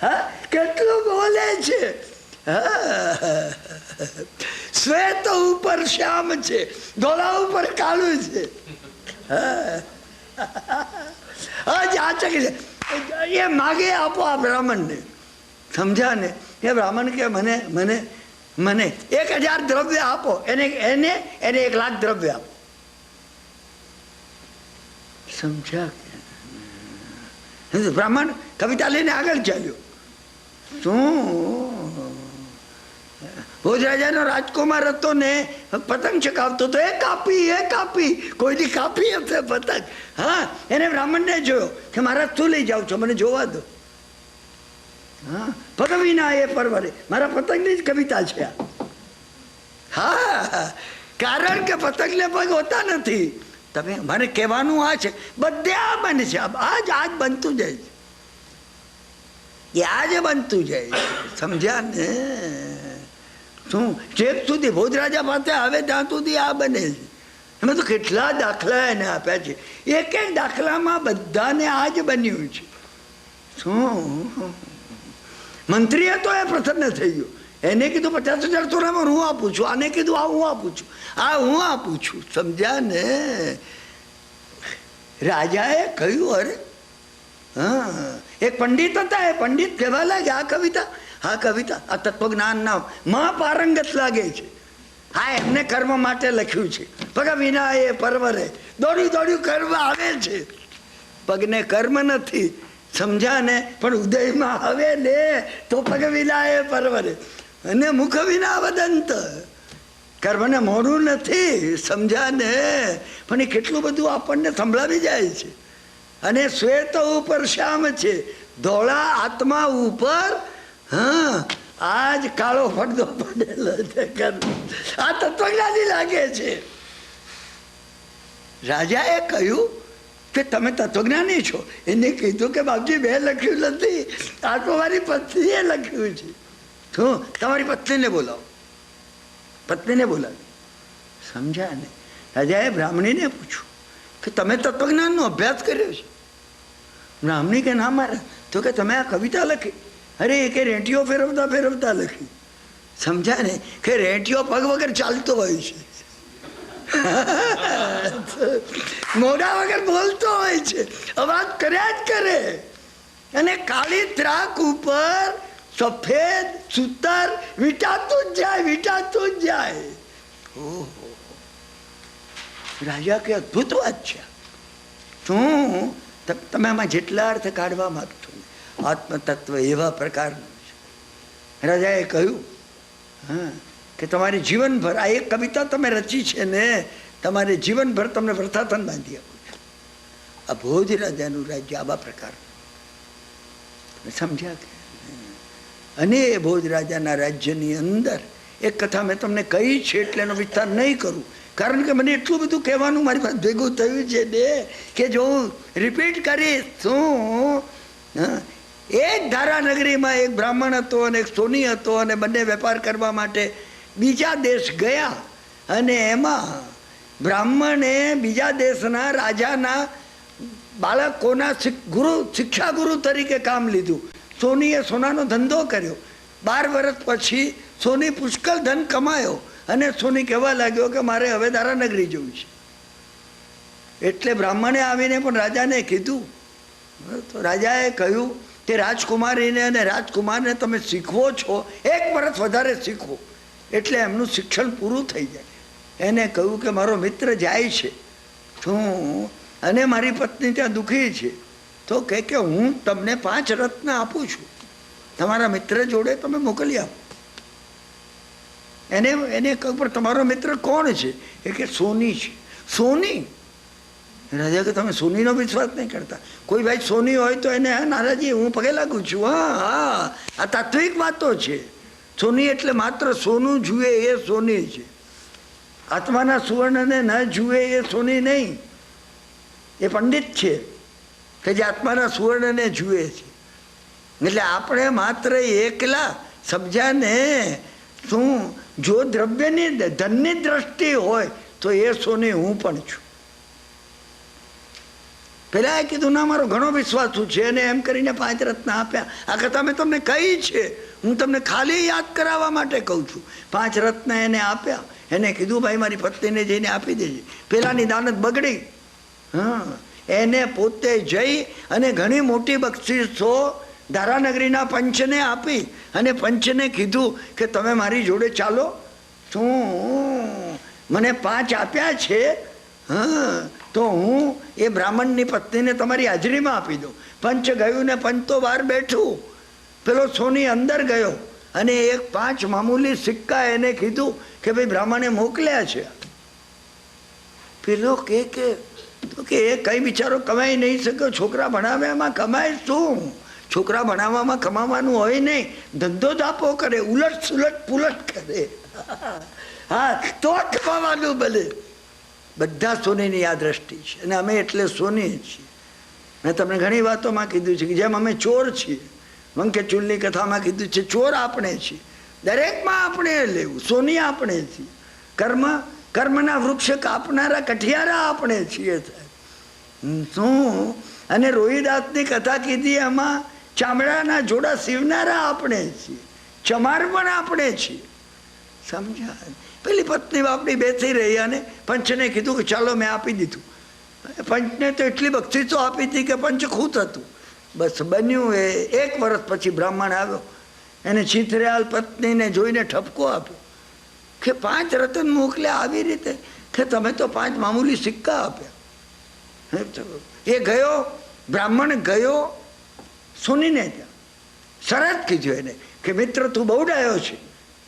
Speaker 1: હા, કેટલું બોલે છે. શ્વેત ઉપર શ્યામ છે, ધોળા ઉપર કાળું છે. જાચક છે. એ માગે આપો આ બ્રાહ્મણને. સમજ્યા ને? એ બ્રાહ્મણ કે મને 1000 દ્રવ્ય આપો, એને 1 લાખ દ્રવ્ય આપો. સમજ્યા? બ્રાહ્મણ કવિતા લઈને આગળ ચાલ્યો. શું ભોજરાજાનો રાજકુમાર હતો ને, પતંગ ચકાવતો તો એ કાપી કોઈની કાપી હશે પતંગ. હા, એને બ્રાહ્મણને જોયો કે મહારાજ શું લઈ જાઓ છો, મને જોવા દો. હા, પગ વિના એ પરવરે, મારા પતંગની જ કવિતા છે આ. હા, કારણ કે પતંગને પગ હોતા નથી. તમે મને કહેવાનું આ છે, બધે આ બને છે. આજ બનતું જાય છે, આજ બનતું જાય છે. સમજ્યા ને? શું ચેક સુધી ભોજરાજા પાસે આવે ત્યાં સુધી આ બને છે. એમાં તો કેટલા દાખલા એને આપ્યા છે. એક દાખલામાં બધાને આ જ બન્યું છે. શું મંત્રી હતો એ પ્રસન્ન થઈ ગયો. એને કીધું 50,000 સોનામાં હું આપું છું, આને કીધું આ હું આપું છું, આ હું આપું છું. સમજ્યા ને? રાજાએ કહ્યું, અરે હા, એક પંડિત હતા, એ પંડિત કહેવા લાગે, આ કવિતા આ તત્વજ્ઞાનના મહાપારંગત લાગે છે. હા, એમને કર્મ માટે લખ્યું છે. પગ વિના એ પરવરે, દોડ્યું કર્મ આવે છે, પગને કર્મ નથી. સમજ્યા ને? પણ ઉદયમાં આવે ને તો પગ વિના એ પરવરે, અને મુખ વિના વદંત, કર્મને મોઢું નથી. સમજ્યા ને? પણ એ કેટલું બધું આપણને સંભળાવી જાય છે. અને શ્વેત ઉપર શ્યામ છે, ધોળા આત્મા ઉપર. હા, આજ કાળો પડદો પડેલો છે. આ તત્વજ્ઞાની લાગે છે. રાજાએ કહ્યું કે તમે તત્વજ્ઞાની છો. એને કીધું કે બાપજી મેં લખ્યું નથી, આ તો મારી પત્નીએ લખ્યું છે. શું? તમારી પત્નીને બોલાવો. પત્નીને બોલાવી. સમજ્યા ને? રાજાએ બ્રાહ્મણીને પૂછ્યું કે તમે તત્વજ્ઞાનનો અભ્યાસ કર્યો છે? બ્રાહ્મણી કે ના મારા. તો કે તમે આ કવિતા લખી? અરે કે રેંટીઓ ફેરવતા લખી. સમજ્યા ને? કે રેંટીઓ પગ વગર ચાલતો હોય છે, મોઢા વગર બોલતો હોય છે, અવાજ કર્યા જ કરે. અને કાળી ત્રાક ઉપર સફેદ સૂતર વીંટાતું જ જાય. રાજા કે અદ્ભુત વાત છે. શું તમે આમાં જેટલા અર્થ કાઢવા માંગતો આત્મતત્વ એવા પ્રકારનું છે. રાજાએ કહ્યું હા કે તમારી જીવનભર આ એક કવિતા તમે રચી છે ને, તમારે જીવનભર તમને વ્રતાથન બાંધી આપું છું. આ ભોજ રાજાનું રાજ્ય આવા પ્રકારનું સમજ્યા કે. અને એ ભોજ રાજાના રાજ્યની અંદર એક કથા મેં તમને કહી છે એટલે એનો વિસ્તાર નહીં કરું, કારણ કે મને એટલું બધું કહેવાનું મારી પાસે ભેગું થયું છે ને કે જો હું રિપીટ કરીશ શું. એક ધારાનગરીમાં એક બ્રાહ્મણ હતો અને એક સોની હતો, અને બંને વેપાર કરવા માટે બીજા દેશ ગયા. અને એમાં બ્રાહ્મણે બીજા દેશના રાજાના બાળકોના શિક્ષા ગુરુ તરીકે કામ લીધું. સોનીએ સોનાનો ધંધો કર્યો. 12 વર્ષ પછી સોની પુષ્કળ ધન કમાયો અને સોની કહેવા લાગ્યો કે મારે હવે ધારાનગરી જવું છે. એટલે બ્રાહ્મણે આવીને પણ રાજાને કીધું. તો રાજાએ કહ્યું કે રાજકુમારીને અને રાજકુમારને તમે શીખવો છો, 1 વર્ષ વધારે શીખવો એટલે એમનું શિક્ષણ પૂરું થઈ જાય. એને કહ્યું કે મારો મિત્ર જાય છે શું અને મારી પત્ની ત્યાં દુઃખી છે, તો કે હું તમને 5 રત્ન આપું છું, તમારા મિત્ર જોડે તમે મોકલી આપો. એને કહ્યું પણ તમારો મિત્ર કોણ છે? એ કે સોની છે. સોની? રાજા કે તમે સોનીનો વિશ્વાસ નહીં કરતા? કોઈ ભાઈ સોની હોય તો એને નારાજી હું પગે લાગુ છું. હા હા, આ તાત્વિક વાતો છે. સોની એટલે માત્ર સોનું જુએ એ સોની છે. આત્માના સુવર્ણને ન જુએ એ સોની નહીં, એ પંડિત છે કે જે આત્માના સુવર્ણને જુએ છે. એટલે આપણે માત્ર એકલા સમજ્યાને શું, જો દ્રવ્યની ધનની દ્રષ્ટિ હોય તો એ સોની હું પણ છું. પેલા એ કીધું ના મારો ઘણો વિશ્વાસ છે, અને એમ કરીને 5 રત્ન આપ્યા. આ કથા મેં તમને કહી છે, હું તમને ખાલી યાદ કરાવવા માટે કહું છું. 5 રત્ન એને આપ્યા. એને કીધું ભાઈ મારી પત્નીને જઈને આપી દેજે. પેલાની દાનત બગડી. હા, એને પોતે જઈ અને ઘણી મોટી બક્ષિસો ધારાનગરીના પંચને આપી અને પંચને કીધું કે તમે મારી જોડે ચાલો. શું મને 5 આપ્યા છે, હા તો હું એ બ્રાહ્મણની પત્નીને તમારી હાજરીમાં આપી દઉં. પંચ ગયું ને પંચ તો બહાર બેઠું. પેલો સોની અંદર ગયો અને 5 મામૂલી સિક્કા એને કીધું કે ભાઈ બ્રાહ્મણે મોકલ્યા છે. પેલો કે એ કઈ બિચારો કમાઈ નહીં શક્યો, છોકરા ભણાવ્યામાં કમાય શું? છોકરા ભણાવવામાં કમાવાનું હોય નહીં, ધંધો દાપો કરે, ઉલટ સુલટ પુલટ કરે. હા તો કમાવાનું ભલે. બધા સોનીની આ દ્રષ્ટિ છે અને અમે એટલે સોની છીએ. મેં તમને ઘણી વાતોમાં કીધું છે કે જેમ અમે ચોર છીએ, મંકેચૂલની કથામાં કીધું છે ચોર આપણે છીએ, દરેકમાં આપણે લેવું. સોની આપણે છીએ. કર્મના વૃક્ષ કાપનારા કઠિયારા આપણે છીએ. શું અને રોહિદાસની કથા કીધી એમાં ચામડાના જોડા સીવનારા આપણે છીએ, ચમાર પણ આપણે છીએ. સમજ્યા? પેલી પત્ની બાપડી બેસી રહી અને પંચને કીધું કે ચાલો મેં આપી દીધું. પંચને તો એટલી બક્ષિસો આપી હતી કે પંચ ખુશ હતું. બસ બન્યું એ 1 વર્ષ પછી બ્રાહ્મણ આવ્યો. એને ચિત્રયાલ પત્નીને જોઈને ઠપકો આપ્યો કે 5 રતન મોકલ્યા આવી રીતે કે તમે તો 5 મામૂલી સિક્કા આપ્યા. એ ગયો, બ્રાહ્મણ ગયો સોનીને ત્યાં. શરત કીધું એને કે મિત્ર તું બહુ ડાયો છે,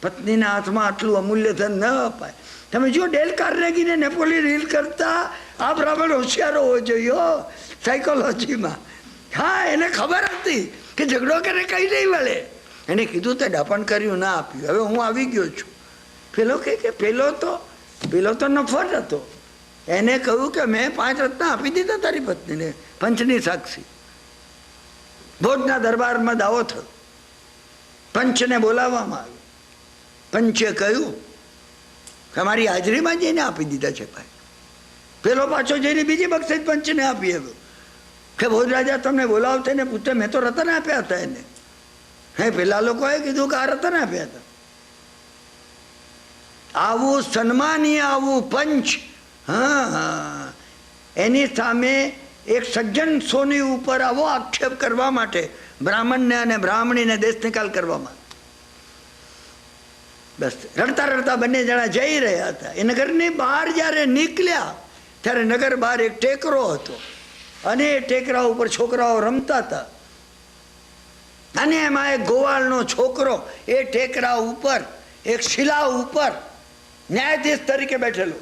Speaker 1: પત્નીના હાથમાં આટલું અમૂલ્ય ધન ન અપાય. તમે જો ડેલ કાર્નેગીને નેપોલિયન હિલ કરતા આ બ્રાહ્મણ હોશિયારો હોવો જોઈએ સાયકોલોજીમાં. હા, એને ખબર હતી કે ઝઘડો કરે કઈ નહીં વળે. એને કીધું તે ડાપણ કર્યું, ના આપ્યું. હવે હું આવી ગયો છું. પેલો કે પેલો તો નફટ હતો. એને કહ્યું કે મેં 5 રત્ન આપી દીધા તારી પત્નીને, પંચની સાક્ષી. ભોજના દરબારમાં દાવો થયો. પંચને બોલાવવામાં આવ્યો. પંચે કહ્યું કે મારી હાજરીમાં જઈને આપી દીધા છે ભાઈ. પેલો પાછો જઈને બીજી બક્ષિસ પંચને આપી આવ્યો કે ભોજ રાજા તમને બોલાવતે ને પૂછે મેં તો રતન આપ્યા હતા એને. હે પેલા લોકોએ કીધું કે આ રતન આપ્યા હતા. આવું સન્માનીય આવું પંચ. હા, એની સામે એક સજ્જન સોની ઉપર આવો આક્ષેપ કરવા માટે બ્રાહ્મણને અને બ્રાહ્મણીને દેશ નિકાલ કરવામાં. બસ રડતા રડતા બંને જણા જઈ રહ્યા હતા. એ નગરની બહાર જ્યારે નીકળ્યા ત્યારે નગર બહાર એક ટેકરો હતો અને એ ટેકરા ઉપર છોકરાઓ રમતા હતા અને એમાં એક ગોવાળનો છોકરો એ ટેકરા ઉપર એક શિલા ઉપર ન્યાયાધીશ તરીકે બેઠેલો.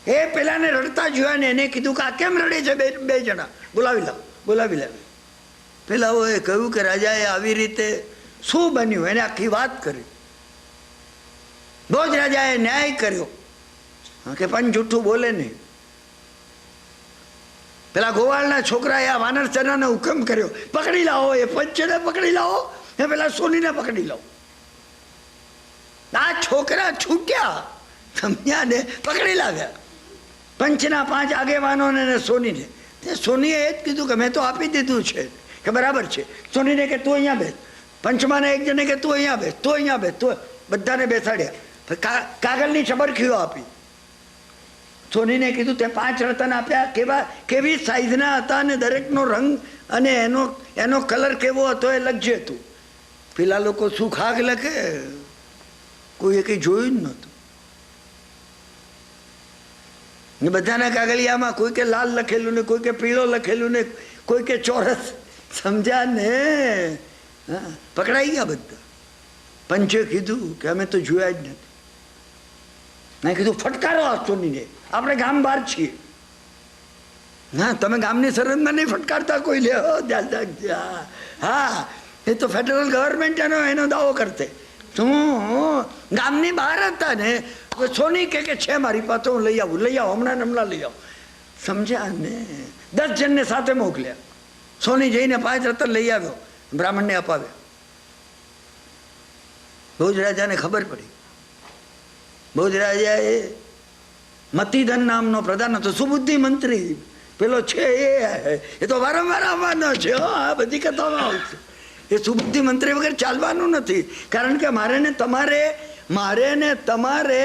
Speaker 1: એ પેલાને રડતા જોયા ને એને કીધું કે આ કેમ રડે છે બે જણા, બોલાવી લાવ, બોલાવી લાવ. પેલાઓએ કહ્યું કે રાજાએ આવી રીતે શું બન્યું, એને આખી વાત કરી. ભોજ રાજાએ ન્યાય કર્યો કે પંચ જૂઠું બોલે નહીં. પેલા ગોવાળના છોકરાએ આ વાનર સેનાને હુકમ કર્યો, પકડી લાવો, એ પંચને પકડી લાવો, એ પેલા સોનીને પકડી લાવો. આ છોકરા છૂટ્યા, સમજ્યા ને, પકડી લાવ્યા પંચના 5 આગેવાનોને ને સોનીને. સોનીએ એ જ કીધું કે મેં તો આપી દીધું છે, કે બરાબર છે. સોનીને કે તું અહીંયા બેસ, પંચમાને એક જણે કે તું અહીંયા બેસ, તું અહીંયા બેસ, તું, બધાને બેસાડ્યા. કાગળની છબરખીઓ આપી. સોનીને કીધું તે 5 રતન આપ્યા, કેવી સાઈઝના હતા અને દરેકનો રંગ અને એનો કલર કેવો હતો એ લખજે તું. પેલા લોકો શું ખાગ લખે, કોઈએ કંઈ જોયું જ નહોતું. ને બધાના કાગળિયામાં કોઈ કે લાલ લખેલું ને કોઈ કે પીળો લખેલું ને કોઈ કે ચોરસ, સમજ્યા ને. હા, પકડાઈ ગયા બધા. પંચે કીધું કે અમે તો જોયા જ નથી. મેં કીધું ફટકારો આ સોનીને, આપણે ગામ બહાર છીએ. ના, તમે ગામની સરહદમાં નહીં ફટકારતા કોઈ લે. હા, એ તો ફેડરલ ગવર્મેન્ટ એનો દાવો કરતે. શું ગામની બહાર હતા ને, સોની કે છે મારી પાસે, હું લઈ આવું, હમણાં લઈ આવું, સમજ્યા ને. 10 જણને સાથે મોકલ્યા. સોની જઈને 5 રતન લઈ આવ્યો, બ્રાહ્મણને અપાવ્યા. ભોજ રાજાને ખબર પડી. ભોજ રાજાએ મતિધન નામનો પ્રધાન હતો, સુબુદ્ધિ મંત્રી પેલો છે, એ તો વારંવાર આવવાનો છે. આ બધી કથામાં આવશે. એ સુબુદ્ધિ મંત્રી વગર ચાલવાનું નથી. કારણ કે મારે ને તમારે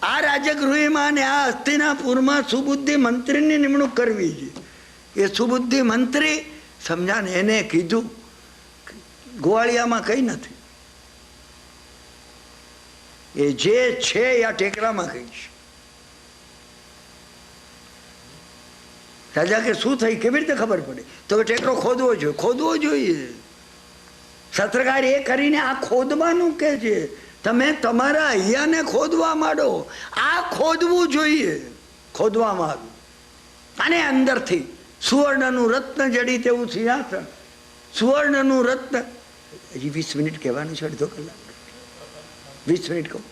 Speaker 1: આ રાજગૃહમાં ને આ હસ્તિનાપુરમાં સુબુદ્ધિ મંત્રીની નિમણૂક કરવી છે. એ સુબુદ્ધિ મંત્રી, સમજા ને, એને કીધું ગોવાળિયામાં કંઈ નથી, એ જે છે એ આ ટેકરામાં કંઈ છે. રાજા કે શું થઈ, કેવી રીતે ખબર પડે? તો કે ટેકરો ખોદવો જોઈએ. સત્રકાર એ કરીને આ ખોદવાનું કે છે. તમે તમારા અહીંયાને ખોદવા માંડો, આ ખોદવું જોઈએ. ખોદવામાં આવ્યું અને અંદરથી સુવર્ણનું રત્ન જડી તેવું સિંહાસન. સુવર્ણનું રત્ન. હજી 20 મિનિટ કહેવાનું છે, અડધો કલાક, 20 મિનિટ કહું.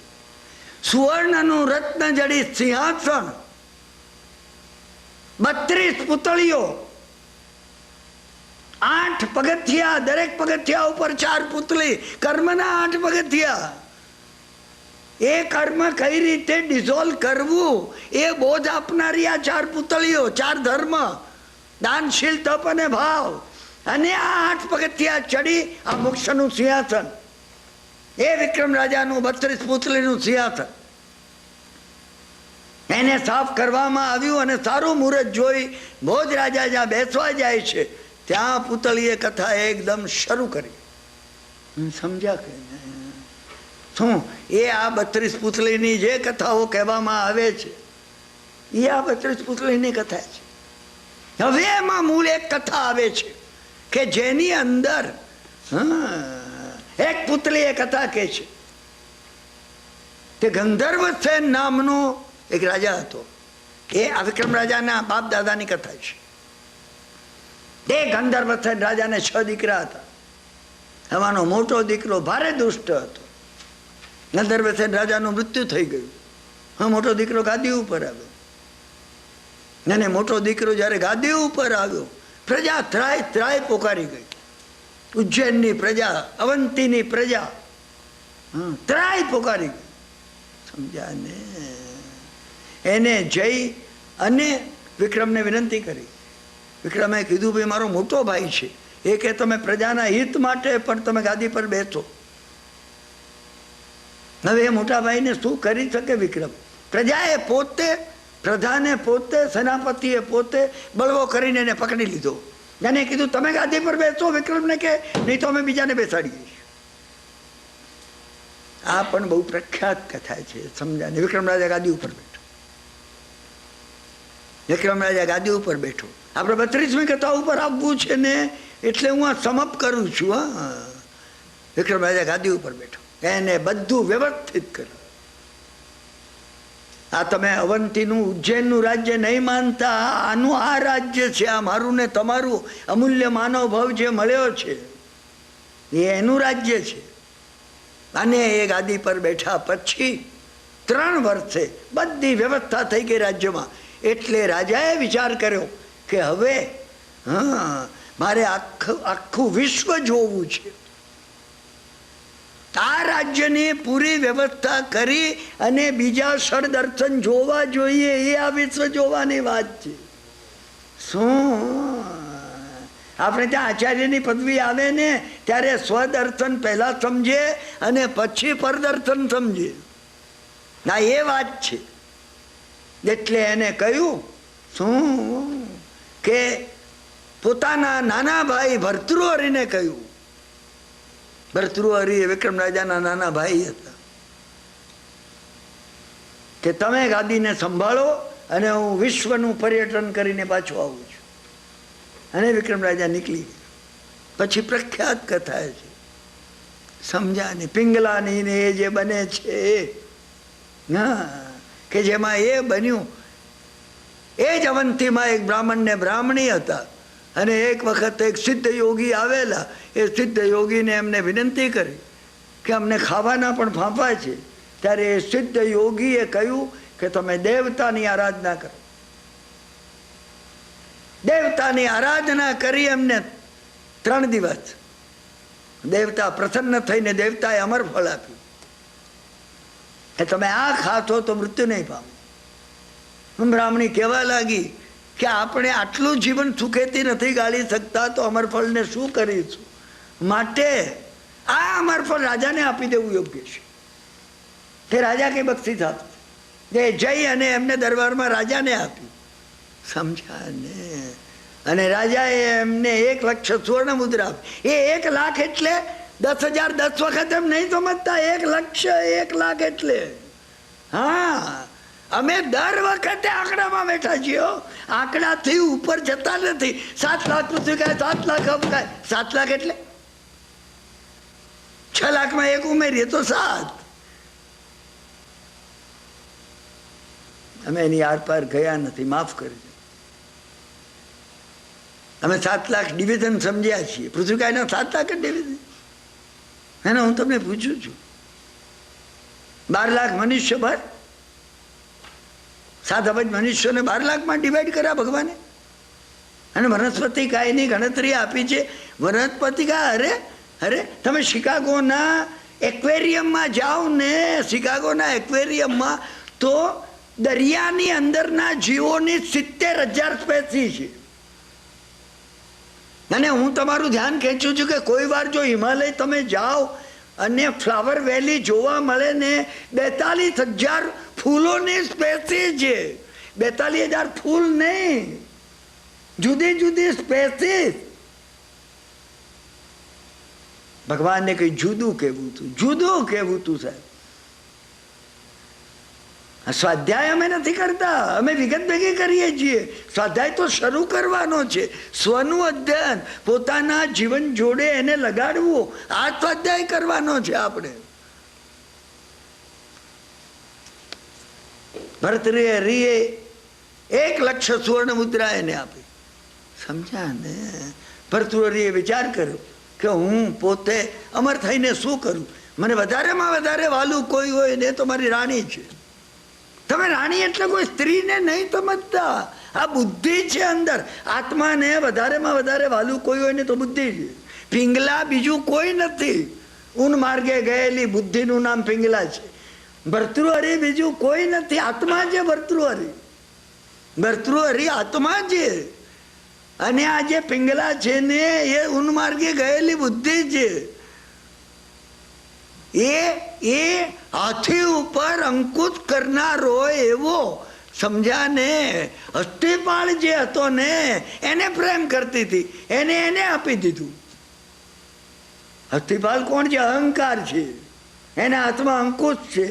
Speaker 1: સુવર્ણનું રત્ન જડી સિંહાસન, 32 પુતળીઓ, 8 પગથિયા, દરેક પગથિયા ઉપર 4 પુતળી, કર્મના 8 પગથિયા. એ કર્મ કઈ રીતે ડિઝોલ્વ કરવું એ બોધ આપનારી આ 4 પુતળીઓ, 4 ધર્મ, દાનશીલ, તપ અને ભાવ. અને આ 8 પગથિયા ચડી આ મોક્ષનું સિંહાસન, એ વિક્રમ રાજાનું 32 પુતળીનું સિંહાસન. એને સાફ કરવામાં આવ્યું અને સારું મુહૂર્ત જોઈ ભોજ રાજા જ્યાં બેસવા જાય છે ત્યાં પુતળીએ કથા એકદમ શરૂ કરી. સમજ્યા કે શું? એ આ 32 પુતળીની જે કથાઓ કહેવામાં આવે છે એ આ 32 પુતળીની કથા છે. હવે એમાં મૂળ એક કથા આવે છે કે જેની અંદર એક પુતળી એ કથા કહે છે કે ગંધર્વસેન નામનો એક રાજા હતો. એ આ વિક્રમ રાજાના બાપ દાદાની કથા છે. તે ગંધર્વસેન રાજાને 6 દીકરા હતા. એમાંનો મોટો દીકરો ભારે દુષ્ટ હતો. ગંધર્વસેન રાજાનું મૃત્યુ થઈ ગયું. હા, મોટો દીકરો ગાદી ઉપર આવ્યો. અને મોટો દીકરો જ્યારે ગાદી ઉપર આવ્યો, પ્રજા ત્રાય પોકારી ગઈ. ઉજ્જૈનની પ્રજા, અવંતીની પ્રજા ત્રાય પોકારી ગઈ. સમજ્યા ને? એને જઈ અને વિક્રમને વિનંતી કરી. વિક્રમે કીધું, ભાઈ મારો મોટો ભાઈ છે, એ કે તમે પ્રજાના હિત માટે પણ તમે ગાદી પર બેસો. હવે એ મોટા ભાઈને શું કરી શકે વિક્રમ? પ્રજાએ પોતે, પ્રધાને પોતે, સેનાપતિએ પોતે બળવો કરીને એને પકડી લીધો. એને કીધું તમે ગાદી પર બેસો. વિક્રમને કે નહીં તો અમે બીજાને બેસાડીએ. આ પણ બહુ પ્રખ્યાત કથા છે, સમજાને. વિક્રમ રાજા ગાદી ઉપર બેઠો. વિક્રમ રાજા ગાદી ઉપર બેઠો. આપણે 32મી કથા ઉપર આવવું છે ને, એટલે હું આ સમપ કરું છું. હા, વિક્રમ રાજા ગાદી ઉપર બેઠો, એને બધું વ્યવસ્થિત કર્યું. આ તમે અવંતીનું ઉજ્જૈનનું રાજ્ય નહીં માનતા, આનું આ રાજ્ય છે. આ મારું ને તમારું અમૂલ્ય માનવ ભાવ જે મળ્યો છે એ એનું રાજ્ય છે. અને એ ગાદી પર બેઠા પછી 3 વર્ષે બધી વ્યવસ્થા થઈ ગઈ રાજ્યમાં. એટલે રાજાએ વિચાર કર્યો કે હવે મારે આખું વિશ્વ જોવું છે. આ રાજ્યની પૂરી વ્યવસ્થા કરી અને બીજા ષડદર્શન જોવા જોઈએ. એ આ વિશ્વ જોવાની વાત છે. શું આપણે ત્યાં આચાર્યની પદવી આવે ને ત્યારે સ્વદર્શન પહેલા સમજે અને પછી પરદર્શન સમજે. ના, એ વાત છે. એટલે એને કહ્યું શું કે પોતાના નાના ભાઈ ભર્તૃહરિને કહ્યું. ભર્તૃહરિ એ વિક્રમ રાજાના નાના ભાઈ હતા કે તમે ગાદીને સંભાળો અને હું વિશ્વનું પર્યટન કરીને પાછો આવું છું. અને વિક્રમ રાજા નીકળી ગયા. પછી પ્રખ્યાત કથા છે, સમજાની પિંગલાની ને એ જે બને છે હા, કે જેમાં એ બન્યું. એ જ અવંતીમાં એક બ્રાહ્મણ ને બ્રાહ્મણી હતા. અને એક વખત એક સિદ્ધ યોગી આવેલા. એ સિદ્ધ યોગીને એમને વિનંતી કરી કે અમને ખાવાના પણ ફાંફા છે. ત્યારે એ સિદ્ધ યોગીએ કહ્યું કે તમે દેવતાની આરાધના કરો. દેવતાની આરાધના કરી એમને 3 દિવસ દેવતા પ્રસન્ન થઈને દેવતાએ અમર ફળ આપ્યું કે તમે આ ખાશો તો મૃત્યુ નહીં પામો. બ્રાહ્મણી કહેવા લાગી કે આપણે આટલું જીવન સુખેથી નથી ગાળી શકતા તો અમરફળને શું કરીશું? માટે આ અમરફળ રાજાને આપી દેવું યોગ્ય છે. તે રાજા કઈ બક્ષિસ આપશે. જઈ અને એમને દરબારમાં રાજાને આપ્યું. સમજ્યા ને? અને રાજાએ એમને 1 લક્ષ સુવર્ણ મુદ્રા આપી. એ 1 લાખ એટલે 10,000 10 વખત એમ નહીં સમજતા. 1 લક્ષ 1 લાખ એટલે હા, અમે દર વખતે આંકડામાં બેઠા છીએ. આંકડાથી ઉપર જતા નથી. 7 લાખ પૂછ્યું કાય 7 લાખ અપકાય. 7 લાખ એટલે 6 લાખમાં 1 ઉમેરીએ તો 7. અમે એની આર પાર ગયા નથી, માફ કરજો. અમે 7 લાખ ડિવિઝન સમજ્યા છીએ. પૂછ્યું કાય 7 લાખ ડિવિઝન. એને હું તમને પૂછું છું, 12 લાખ મનુષ્ય ભર 7 અબજ મનુષ્યોને 12 લાખમાં ડિવાઈડ કર્યા ભગવાને. અને વનસ્પતિ કાયની ગણતરી આપી છે. વનસ્પતિ કાય અરે અરે તમે શિકાગોના એક્વેરિયમમાં જાઓ ને, શિકાગોના એક્વેરિયમમાં તો દરિયાની અંદરના જીવોની 70,000 સ્પેસી છે. અને હું તમારું ધ્યાન ખેંચું છું કે કોઈ વાર જો હિમાલય તમે જાઓ અને ફ્લાવર વેલી જોવા મળે ને, 42,000 ફૂલોની સ્પેસી છે. 42,000 ફૂલ નહીં, જુદી જુદી સ્પેસીસ. ભગવાનને કઈ જુદું કેવું હતું, જુદું કેવું હતું સાહેબ. સ્વાધ્યાય અમે નથી કરતા, અમે વિગત ભેગી કરીએ છીએ. સ્વાધ્યાય તો શરૂ કરવાનો છે. સ્વનું અધ્યયન, પોતાના જીવન જોડે એને લગાડવું, આ સ્વાધ્યાય કરવાનો છે આપણે. ભર્તૃહરિએ 1 લક્ષ સુવર્ણ મુદ્રા એને આપી. સમજ્યા ને? ભર્તૃહરિએ વિચાર કર્યો કે હું પોતે અમર થઈને શું કરું? મને વધારેમાં વધારે વાલું કોઈ હોય ને તો મારી રાણી છે. તમે રાણી એટલે કોઈ સ્ત્રીને નહીં સમજતા. આ બુદ્ધિ છે અંદર. આત્માને વધારેમાં વધારે વાલું કોઈ હોય ને તો બુદ્ધિ છે. પિંગલા બીજું કોઈ નથી. ઊન માર્ગે ગયેલી બુદ્ધિનું નામ પિંગલા છે. ભર્તૃહરિ બીજું કોઈ નથી, આત્મા છે. ભર્તૃહરિ આત્મા છે. અને આ જે પિંગલા છે ને એ ઊન માર્ગે ગયેલી બુદ્ધિ છે. એ હાથી ઉપર અંકુશ કરનારો એવો, સમજ્યા ને? હસ્તીપાળ જે હતો ને એને પ્રેમ કરતી હતી, એને આપી દીધું. હસ્તીપાળ કોણ છે? અહંકાર છે. એના હાથમાં અંકુશ છે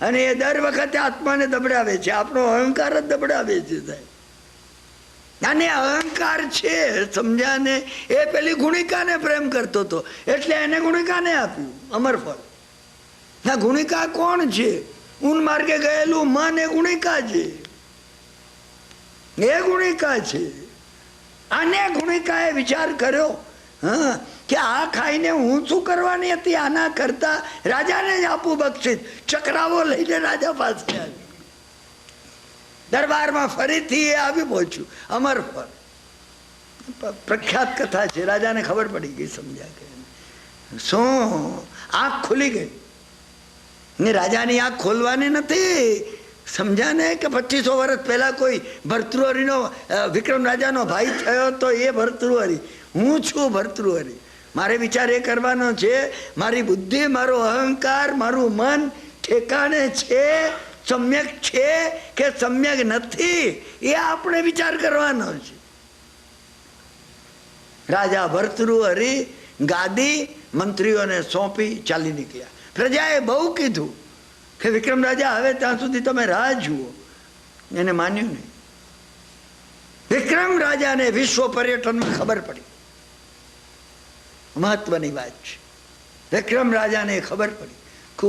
Speaker 1: અને એ દર વખતે આત્માને દબડાવે છે. આપણો અહંકાર જ દબડાવે છે સાહેબ. આને અહંકાર છે, સમજ્યા ને? એ પેલી ગુણિકાને પ્રેમ કરતો હતો એટલે એને ગુણિકાને આપ્યું અમરફળ. ના, ગુણિકા કોણ છે? ઊન માર્ગે ગયેલું મન એ ગુણિકા છે, એ ગુણિકા છે. આને ગુણિકાએ વિચાર કર્યો, હા, કે આ ખાઈને હું શું કરવાની હતી, આના કરતા રાજાને જ આપું બક્ષિસ. ચક્રાવો લઈને રાજા પાસે આવી, દરબારમાં ફરીથી એ આવી પહોંચ્યું અમરફળ. પ્રખ્યાત કથા છે. રાજાને ખબર પડી ગઈ, સમજ્યા કે શું? આંખ ખુલી ગઈ ને રાજાની આંખ ખોલવાની નથી, સમજ્યા ને? કે 2500 વર્ષ પહેલા કોઈ ભર્તૃહરિનો વિક્રમ રાજાનો ભાઈ થયો તો એ ભર્તૃહરિ, હું છું ભર્તૃહરિ. મારે વિચાર એ કરવાનો છે, મારી બુદ્ધિ, મારો અહંકાર, મારું મન ઠેકાણે છે, સમ્યક છે કે સમ્યક નથી, એ આપણે વિચાર કરવાનો છે. રાજા ભર્તૃહરિ ગાદી મંત્રીઓને સોંપી ચાલી નીકળ્યા. પ્રજાએ બહુ કીધું કે વિક્રમ રાજા હવે ત્યાં સુધી તમે રાહ જુઓ. એને માન્યું નહીં. વિક્રમ રાજાને વિશ્વ પર્યટનમાં ખબર પડી. મહત્વની વાત છે. વિક્રમ રાજાને ખબર પડી કે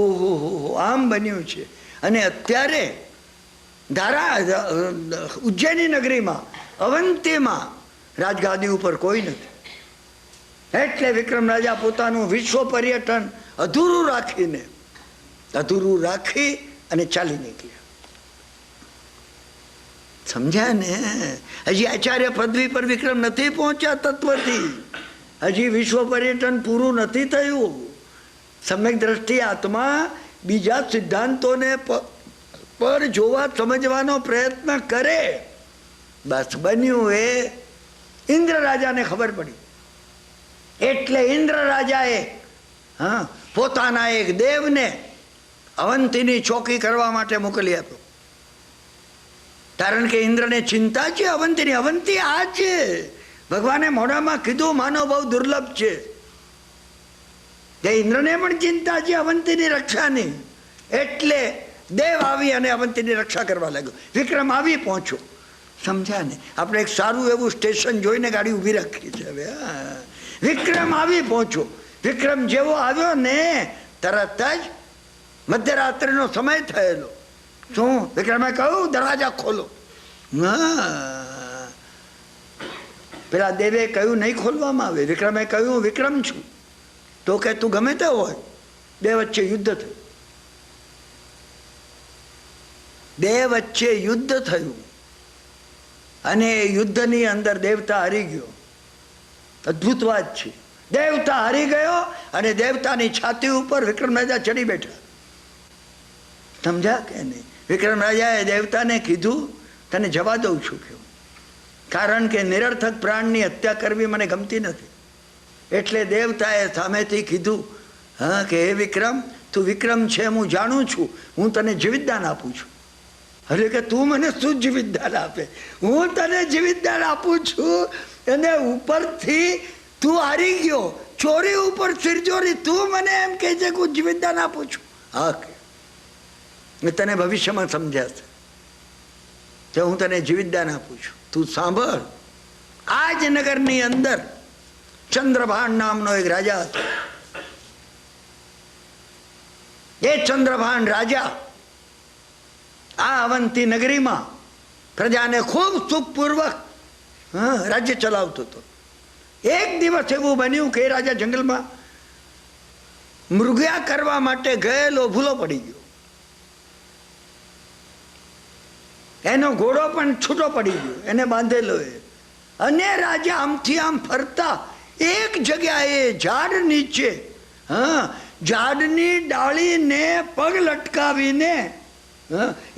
Speaker 1: આમ બન્યું છે. અને અત્યારે ઉજ્જૈની નગરીમાં અવંતીમાં રાજગાદી ઉપર કોઈ નથી. એટલે વિક્રમ રાજા પોતાનું વિશ્વ પર્યટન અધૂરું રાખી અને ચાલી નીકળ્યા. સમજ્યા ને? હજી આચાર્ય પદવી પર વિક્રમ નથી પહોંચ્યા તત્વથી. હજી વિશ્વ પર્યટન પૂરું નથી થયું. સમ્યક દ્રષ્ટિ આત્મા બીજા સિદ્ધાંતોને પર જોવા સમજવાનો પ્રયત્ન કરે. બસ બન્યું એ ઇન્દ્ર રાજાને ખબર પડી. એટલે ઇન્દ્ર રાજાએ પોતાના એક દેવને અવંતીની ચોકી કરવા માટે મોકલી આપ્યો. કારણ કે ઇન્દ્રને ચિંતા છે અવંતીની. અવંતી આ છે, ભગવાને મોઢામાં કીધું, માનવ બહુ દુર્લભ છે. તે ઇન્દ્રને પણ ચિંતા છે અવંતીની રક્ષાની. એટલે દેવ આવી અને અવંતીની રક્ષા કરવા લાગ્યો. વિક્રમ આવી પહોંચ્યો. સમજ્યા ને? આપણે એક સારું એવું સ્ટેશન જોઈને ગાડી ઊભી રાખી છે હવે. વિક્રમ આવી પહોંચ્યો. વિક્રમ જેવો આવ્યો ને તરત જ મધ્યરાત્રિનો સમય થયેલો. શું? વિક્રમે કહ્યું દરવાજા ખોલો. પેલા દેવે કહ્યું નહીં ખોલવામાં આવે. વિક્રમે કહ્યું વિક્રમ છું. તો કે તું ગમે તે હોય. બે વચ્ચે યુદ્ધ થયું. અને યુદ્ધની અંદર દેવતા હારી ગયો. અદ્ભુત વાત છે. દેવતા હારી ગયો અને દેવતાની છાતી ઉપર વિક્રમ રાજા ચડી બેઠા. સમજ્યા કે નહીં? વિક્રમ રાજાએ દેવતાને કીધું તને જવા દઉં છું કે, કારણ કે નિરર્થક પ્રાણની હત્યા કરવી મને ગમતી નથી. એટલે દેવતાએ સામેથી કીધું, હા, કે હે વિક્રમ, તું વિક્રમ છે હું જાણું છું, હું તને જીવિતદાન આપું છું. અરે કે તું મને શું જીવિતદાન આપે? હું તને જીવિતદાન આપું છું અને ઉપરથી તું હારી ગયો, ચોરી ઉપર સિરચોરી, તું મને એમ કહે છે કે હું જીવિતદાન આપું છું. હા, કે તને ભવિષ્યમાં સમજાશે કે હું તને જીવિતદાન આપું છું. તું સાંભળ. આ જ નગરની અંદર ચંદ્રભાન નામનો એક રાજા હતો. એ ચંદ્રભાન રાજા આ અવંતી નગરીમાં પ્રજાને ખૂબ સુખપૂર્વક રાજ્ય ચલાવતો હતો. એક દિવસ એવું બન્યું કે રાજા જંગલમાં મૃગયા કરવા માટે ગયેલો ભૂલો પડી ગયો. એનો ઘોડો પણ છૂટો પડી ગયો, એને બાંધેલો. અને રાજા આમથી આમ ફરતા એક જગ્યાએ ઝાડ નીચે ઝાડની ડાળીને પગ લટકાવીને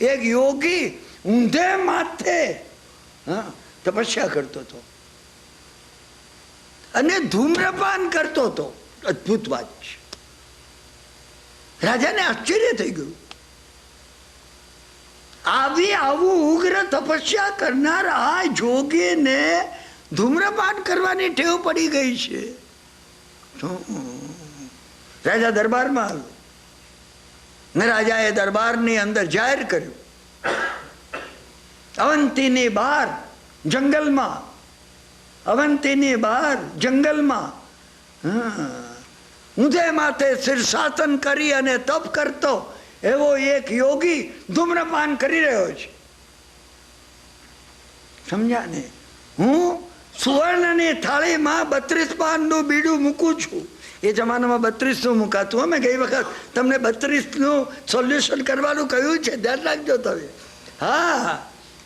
Speaker 1: એક યોગી ઊંધે માથે તપસ્યા કરતો હતો અને ધૂમ્રપાન કરતો હતો. અદ્ભુત વાત છે. રાજાને આશ્ચર્ય થઈ ગયું. આવું ઉગ્ર તપસ્યા કરનાર આ જોગીને ધૂમ્રપાન કરવાની ટેવ પડી ગઈ છે. રાજા દરબારમાં આવ્યો. રાજાએ દરબારની અંદર જાહેર કર્યું, અવંતીની બહાર જંગલમાં, અવંતીની બહાર જંગલમાં ઊંધે માથે શીર્ષાસન કરી અને તપ કરતો એવો એક યોગી ધૂમ્રપાન કરી રહ્યો છે. સમજ્યા ને? હું સુવર્ણની થાળીમાં 32 પાનનું બીડું મૂકું છું. એ જમાનામાં 32નું મુકાતું. અમે ગઈ વખત તમને 32નું સોલ્યુશન કરવાનું કહ્યું છે, ધ્યાન રાખજો તમે. હા,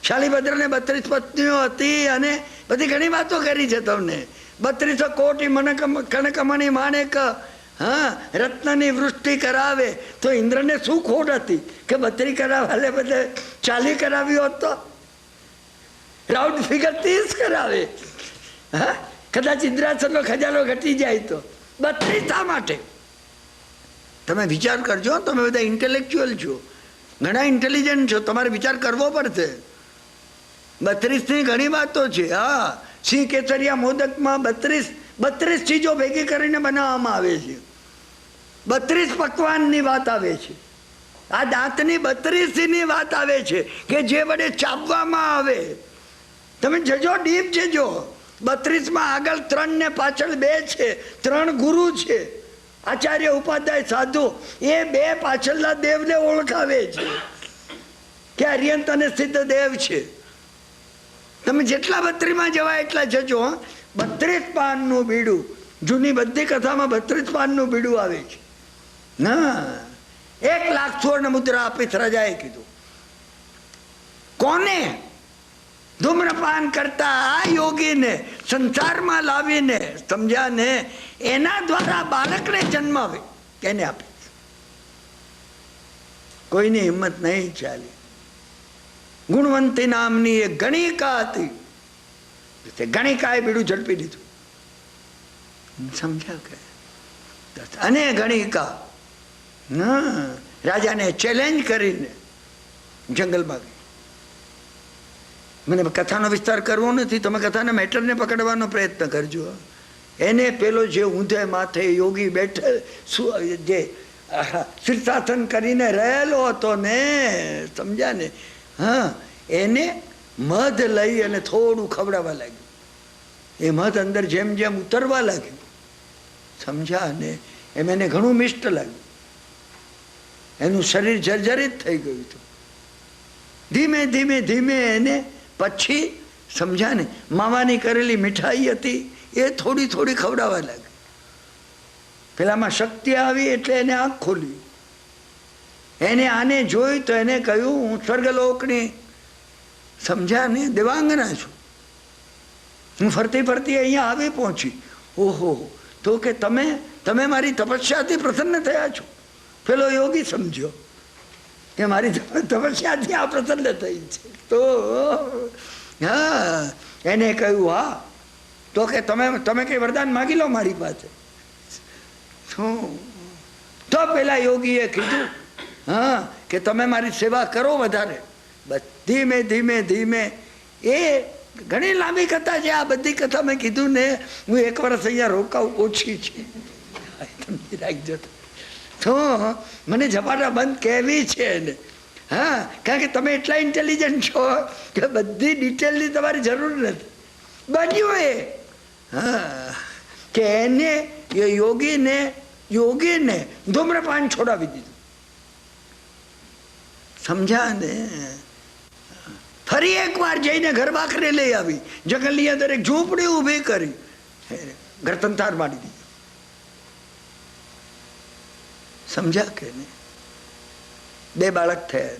Speaker 1: શાલિભદ્રને 32 પત્નીઓ હતી અને બધી ઘણી વાતો કરી છે તમને. 32 કોટી કનકમણી માણેક, હા, રત્નની વૃષ્ટિ કરાવે. તો ઇન્દ્રને શું ખોટ હતી કે 32 કરાવે, બધે 40 કરાવ્યો હતો. રાઉન્ડ ફિગર 30 કરાવે. હા, કદાચ ઇન્દ્રાસનનો ખજાનો ઘટી જાય તો 32 શા માટે? તમે વિચાર કરજો. તમે બધા ઇન્ટેલેક્ચ્યુઅલ છો, ઘણા ઇન્ટેલિજન્ટ છો, તમારે વિચાર કરવો પડશે. 32ની ઘણી વાતો છે. હા, સિંહ કેસરિયા મોદકમાં 32 ચીજો ભેગી કરીને બનાવવામાં આવે છે. 32 પકવાનની વાત આવે છે. આ દાંતની 32ની વાત આવે છે કે જે વડે ચાપવામાં આવે. તમે જજો, ડીપ જજો. 32માં આગળ 3 ને પાછળ 2 છે. 3 ગુરુ છે, આચાર્ય, ઉપાધ્યાય, સાધુ. એ 2 પાછળના દેવને ઓળખાવે છે કે અર્યંત અને સિદ્ધ દેવ છે. તમે જેટલા 32માં જવાય એટલા જજો. 32 પાનનું બીડું, જૂની બધી કથામાં 32 પાનનું બીડું આવે છે. ના, 1 લાખ સુવર્ણ મુદ્રા આપી રાજાએ કીધું. કોને? ધૂમ્રપાન કરતા આ યોગીને સંસારમાં લાવીને, સમજ્યા ને, એના દ્વારા બાળકને જન્મ આવે એને આપે. કોઈની હિંમત નહીં ચાલી. ગુણવંતી નામની એક ગણિકા હતી. ગણિકાએ બીડું ઝડપી દીધું. સમજ્યા કે? અને ગણિકા રાજાને ચેલેન્જ કરીને જંગલમાં ગઈ. મને કથાનો વિસ્તાર કરવો નથી, તમે કથાના મેટરને પકડવાનો પ્રયત્ન કરજો. એને પેલો જે ઊંધે માથે યોગી બેઠે, જે શીર્ષાસન કરીને રહેલો હતો ને, સમજ્યા ને, હા, એને મધ લઈ અને થોડું ખવડાવવા લાગ્યું. એ મધ અંદર જેમ જેમ ઉતરવા લાગ્યું, સમજ્યા ને, એમ એને ઘણું મિષ્ટ લાગ્યું. એનું શરીર જર્જરિત થઈ ગયું હતું. ધીમે ધીમે ધીમે એને પછી, સમજ્યા ને, માવાની કરેલી મીઠાઈ હતી એ થોડી થોડી ખવડાવવા લાગી. પેલામાં શક્તિ આવી એટલે એને આંખ ખોલી. એને આને જોઈ તો એને કહ્યું, હું સ્વર્ગલોકની, સમજ્યા ને, દેવાંગના છું. હું ફરતી ફરતી અહીંયા આવી પહોંચી. ઓહો, તો કે તમે મારી તપસ્યાથી પ્રસન્ન થયા છો. પેલો યોગી સમજ્યો કે મારી તપસ્યાથી આ પ્રસન્ન થઈ છે. તો હા, એને કહ્યું, હા, તો કે તમે કઈ વરદાન માગી લો મારી પાસે. તો પેલા યોગીએ કીધું, હા, કે તમે મારી સેવા કરો વધારે. ધીમે ધીમે ધીમે, એ ઘણી લાંબી કથા છે. આ બધી કથા મેં કીધું ને, હું 1 વર્ષ અહીંયા રોકાવું ઓછી છે. તમે રાખજો. તો મને ઝપાટા બંધ કહેવી છે ને. હા, કારણ કે તમે એટલા ઇન્ટેલિજન્ટ છો કે બધી ડિટેલની તમારી જરૂર નથી. બન્યું એ, હા, કે એને એ યોગીને ધૂમ્રપાન છોડાવી દીધું. સમજ્યા ને? ફરી એકવાર જઈને ઘર બાકરે લઈ આવી. જંગલની અંદર એક ઝૂંપડી ઊભી કરી, ગરતનતાર માંડી દીધી. સમજ્યા કે નહીં? 2 બાળક થયા.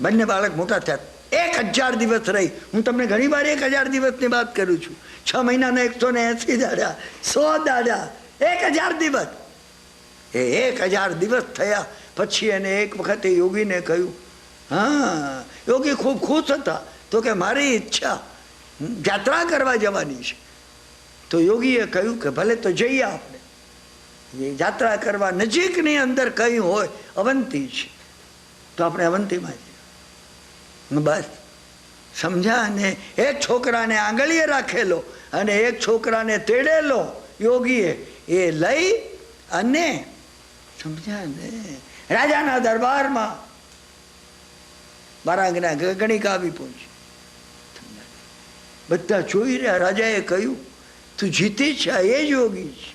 Speaker 1: બંને બાળક મોટા થયા. 1000 દિવસ રહી. હું તમને ઘણી વાર 1000 દિવસની વાત કરું છું. 6 મહિનાના 180 દાડા, 100 દાડા, 1000 દિવસ. એ 1000 દિવસ થયા પછી એને એક વખતે યોગીને કહ્યું, હા, યોગી ખૂબ ખુશ હતા. તો કે મારી ઈચ્છા યાત્રા કરવા જવાની છે. તો યોગીએ કહ્યું કે ભલે, તો જઈએ આપણે યાત્રા કરવા. નજીકની અંદર કઈ હોય, અવંતી છે, તો આપણે અવંતીમાં જઈએ. બસ, સમજ્યા ને? એક છોકરાને આંગળીએ રાખેલો અને એક છોકરાને તેડેલો યોગીએ, એ લઈ અને, સમજ્યા ને, રાજાના દરબારમાં વારાંગના ગણિકા આવી પહોંચી. બધા જોઈ રહ્યા. રાજાએ કહ્યું, તું જીતી છે, એ જ યોગી છે.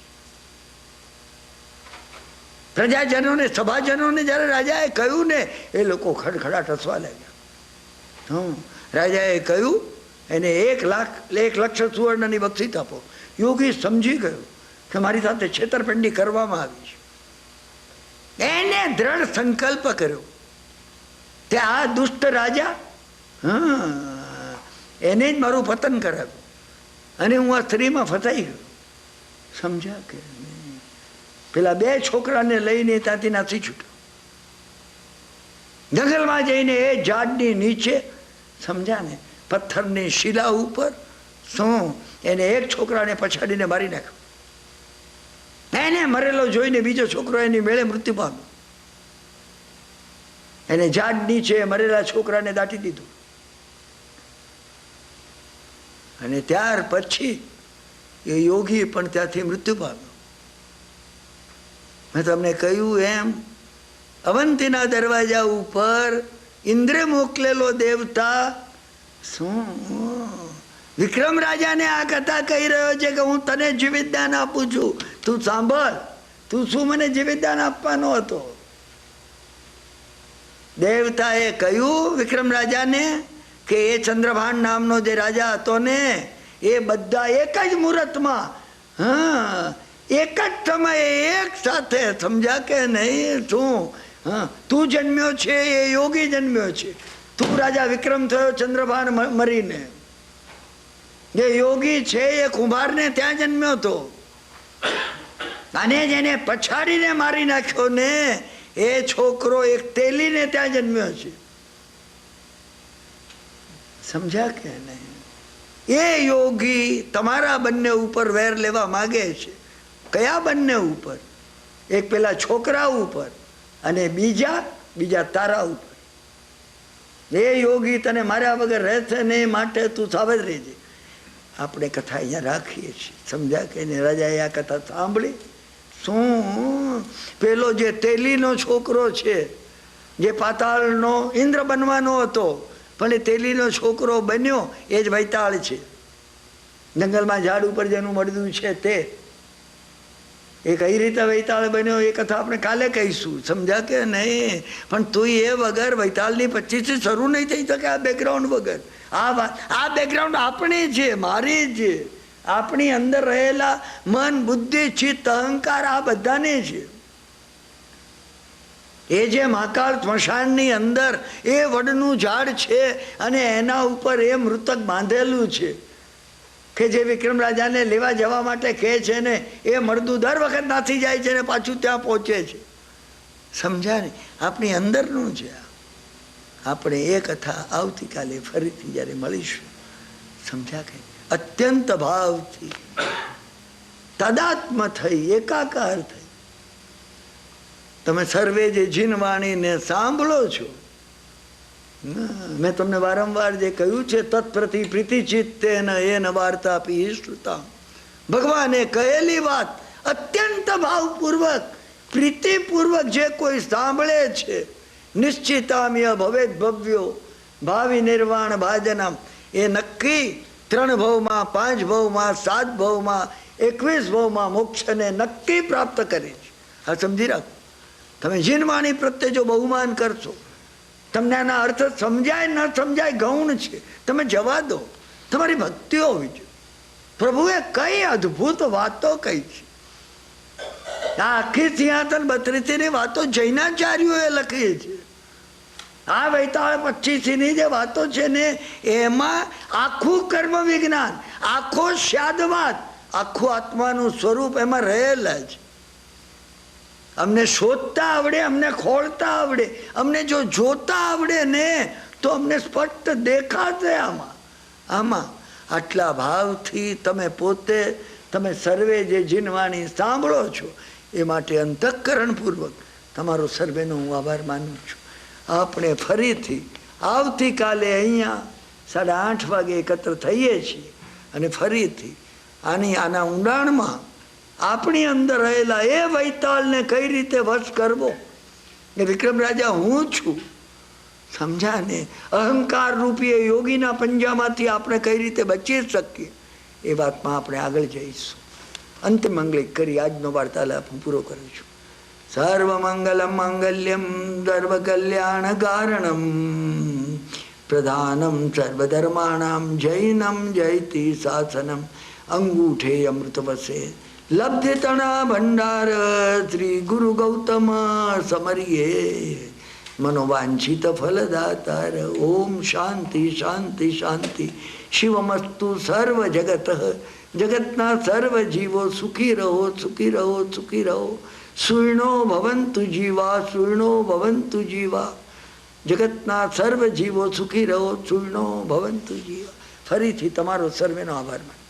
Speaker 1: પ્રજાજનોને, સભાજનોને જ્યારે રાજાએ કહ્યું ને, એ લોકો ખડખડાટ હસવા લાગ્યા. રાજાએ કહ્યું, એને 1,00,000 સુવર્ણની બક્ષિસ આપો. યોગી સમજી ગયો કે મારી સાથે છેતરપિંડી કરવામાં આવી છે. એને દ્રઢ સંકલ્પ કર્યો કે આ દુષ્ટ રાજા, એને જ મારું પતન કરાવ્યું અને હું આ સ્ત્રીમાં ફસાઈ ગયો. સમજ્યા કે પેલા 2 છોકરાને લઈને ત્યાંથી નાસી છૂટ્યો. જંગલમાં જઈને એ ઝાડની નીચે, સમજ્યા ને, પથ્થરની શિલા ઉપર શું એને 1 છોકરાને પછાડીને મારી નાખ્યો. એને મરેલો જોઈને બીજો છોકરો એની મેળે મૃત્યુ પામ્યો. એને ઝાડ નીચે મરેલા છોકરાને દાટી દીધું. અને ત્યાર પછી એ યોગી પણ ત્યાંથી મૃત્યુ પામ્યો. મેં તમને કહ્યું એમ, અવંતીના દરવાજા ઉપર ઇન્દ્રે મોકલેલો દેવતા શું વિક્રમ રાજાને આ કથા કહી રહ્યો છે કે હું તને જીવિતદાન આપું છું, તું સાંભળ, તું શું મને જીવિતદાન આપવાનો હતો? દેવતાએ કહ્યું વિક્રમ રાજાને કે એ ચંદ્રભાન નામનો જે રાજા હતો ને, એ બધા એક જ મુહૂર્તમાં, એક જ સમયે, એક સાથે, સમજ્યા કે નહીં? શું તું જન્મ્યો છે, એ યોગી જન્મ્યો છે. તું રાજા વિક્રમ થયો ચંદ્રભાન મરીને. જે યોગી છે એ કુંભારને ત્યાં જન્મ્યો હતો, અને જેને પછાડીને મારી નાખ્યો ને, એ છોકરો એક તેલીને ત્યાં જન્મ્યો છે. સમજ્યા કે નહીં? એ યોગી તમારા બંને ઉપર વેર લેવા માંગે છે. કયા બંને ઉપર? એક પેલા છોકરા ઉપર અને બીજા તારા ઉપર. એ યોગી તને માર્યા વગર રહેશે ને, માટે તું સાવધ રહેજે. આપણે કથા અહીંયા રાખીએ છીએ. સમજ્યા કે રાજાએ આ કથા સાંભળી. શું પેલો જે તેલીનો છોકરો છે, જે પાતાળનો ઇન્દ્ર બનવાનો હતો, પણ એ તેલીનો છોકરો બન્યો, એ જ વૈતાળ છે. જંગલમાં ઝાડ ઉપર જેનું મળ્યું છે તે. એ કઈ રીતે વૈતાળ બન્યો એ કથા આપણે કાલે કહીશું. સમજ્યા કે નહીં? પણ તું એ વગર વૈતાળની 25 શરૂ નહીં થઈ શકે. આ બેકગ્રાઉન્ડ વગર, આ બેકગ્રાઉન્ડ આપણી છે, મારી છે. આપણી અંદર રહેલા મન, બુદ્ધિ, ચિત્ત, અહંકાર, આ બધાને છે. એ જે મહાકાળ સ્મશાનની અંદર એ વડનું ઝાડ છે અને એના ઉપર એ મૃતક બાંધેલું છે કે જે વિક્રમ રાજાને લેવા જવા માટે કહે છે ને, એ મળદું દર વખત નાસી જાય છે ને પાછું ત્યાં પહોંચે છે. સમજ્યા ને? આપણી અંદરનું છે. આપણે એ કથા આવતીકાલે ફરીથી જ્યારે મળીશું, સમજ્યા કે અત્યંત ભાવથી તદાત્મ થઈ, એકાકાર થઈ. તમે સર્વે જે જીનવાણીને સાંભળો છો, મેં તમને વારંવાર જે કહ્યું છે, તત્પ્રતિ પ્રીતિ ચિત્તેન એન વાર્તા પી શ્રુતા. ભગવાને કહેલી વાત અત્યંત ભાવપૂર્વક, પ્રીતિપૂર્વક જે કોઈ સાંભળે છે, નિશ્ચિતામ્ય ભવેદ ભવ્યો ભાવિ નિર્વાણ ભાજનમ. એ નક્કી 3 ભવમાં, 5 ભવમાં, 7 ભવમાં, 21 ભવમાં મોક્ષને નક્કી પ્રાપ્ત કરે છે. આ સમજી રાખો. તમે જીનવાણી પ્રત્યે જો બહુમાન કરશો, તમને આના અર્થ સમજાય ન સમજાય ગૌણ છે, તમે જવા દો. તમારી ભક્તિ હોવી જોઈએ. પ્રભુએ કઈ અદભુત વાતો કહી છે. આ આખી સિંહાસન 32ની વાતો જૈનાચાર્યોએ લખી છે. આ વૈતાળ 25ની જે વાતો છે ને, એમાં આખું કર્મ વિજ્ઞાન, આખો શાદવાદ, આખું આત્માનું સ્વરૂપ એમાં રહેલા છે. અમને શોધતા આવડે, અમને ખોળતા આવડે, અમને જો જોતા આવડે ને તો અમને સ્પષ્ટ દેખાશે. આમાં આટલા ભાવથી તમે પોતે, તમે સર્વે જે જીનવાણી સાંભળો છો, એ માટે અંતઃકરણપૂર્વક તમારો સર્વેનો હું આભાર માનું છું. આપણે ફરીથી આવતીકાલે અહીંયા 8:30 વાગે એકત્ર થઈએ છીએ અને ફરીથી આના ઊંડાણમાં આપણી અંદર રહેલા એ વૈતાળને કઈ રીતે વશ કરવો. એ વિક્રમ રાજા હું છું, સમજા ને? અહંકાર રૂપી યોગીના પંજામાંથી આપણે કઈ રીતે બચી શકીએ એ વાતમાં આપણે આગળ જઈશું. અંતિમ મંગલિક કરી આજનો વાર્તાલાપ હું પૂરો કરું છું. સર્વમંગલમ માંગલ્યમ સર્વ કલ્યાણ કારણમ પ્રધાનમ સર્વધર્માણામ જૈનમ જયતિ શાસનમ અંગૂઠે અમૃત વસે લબ્ધતણા ભંડાર શ્રી ગુરુ ગૌતમ સમરિયે મનોવાંછિત ફલદાતાર. ઓમ શાંતિ શાંતિ શાંતિ. શિવમસ્તુ સર્વ જગત. જગતના સર્વ જીવો સુખી રહો સુખી રહો સુખી રહો. સુર્ણો ભવંતુ જીવા સુર્ણો ભવંતુ જીવા. જગતના સર્વ જીવો સુખી રહો સુર્ણો ભવંતુ જીવા. ફરીથી તમારો સર્વેનો આભાર માનું.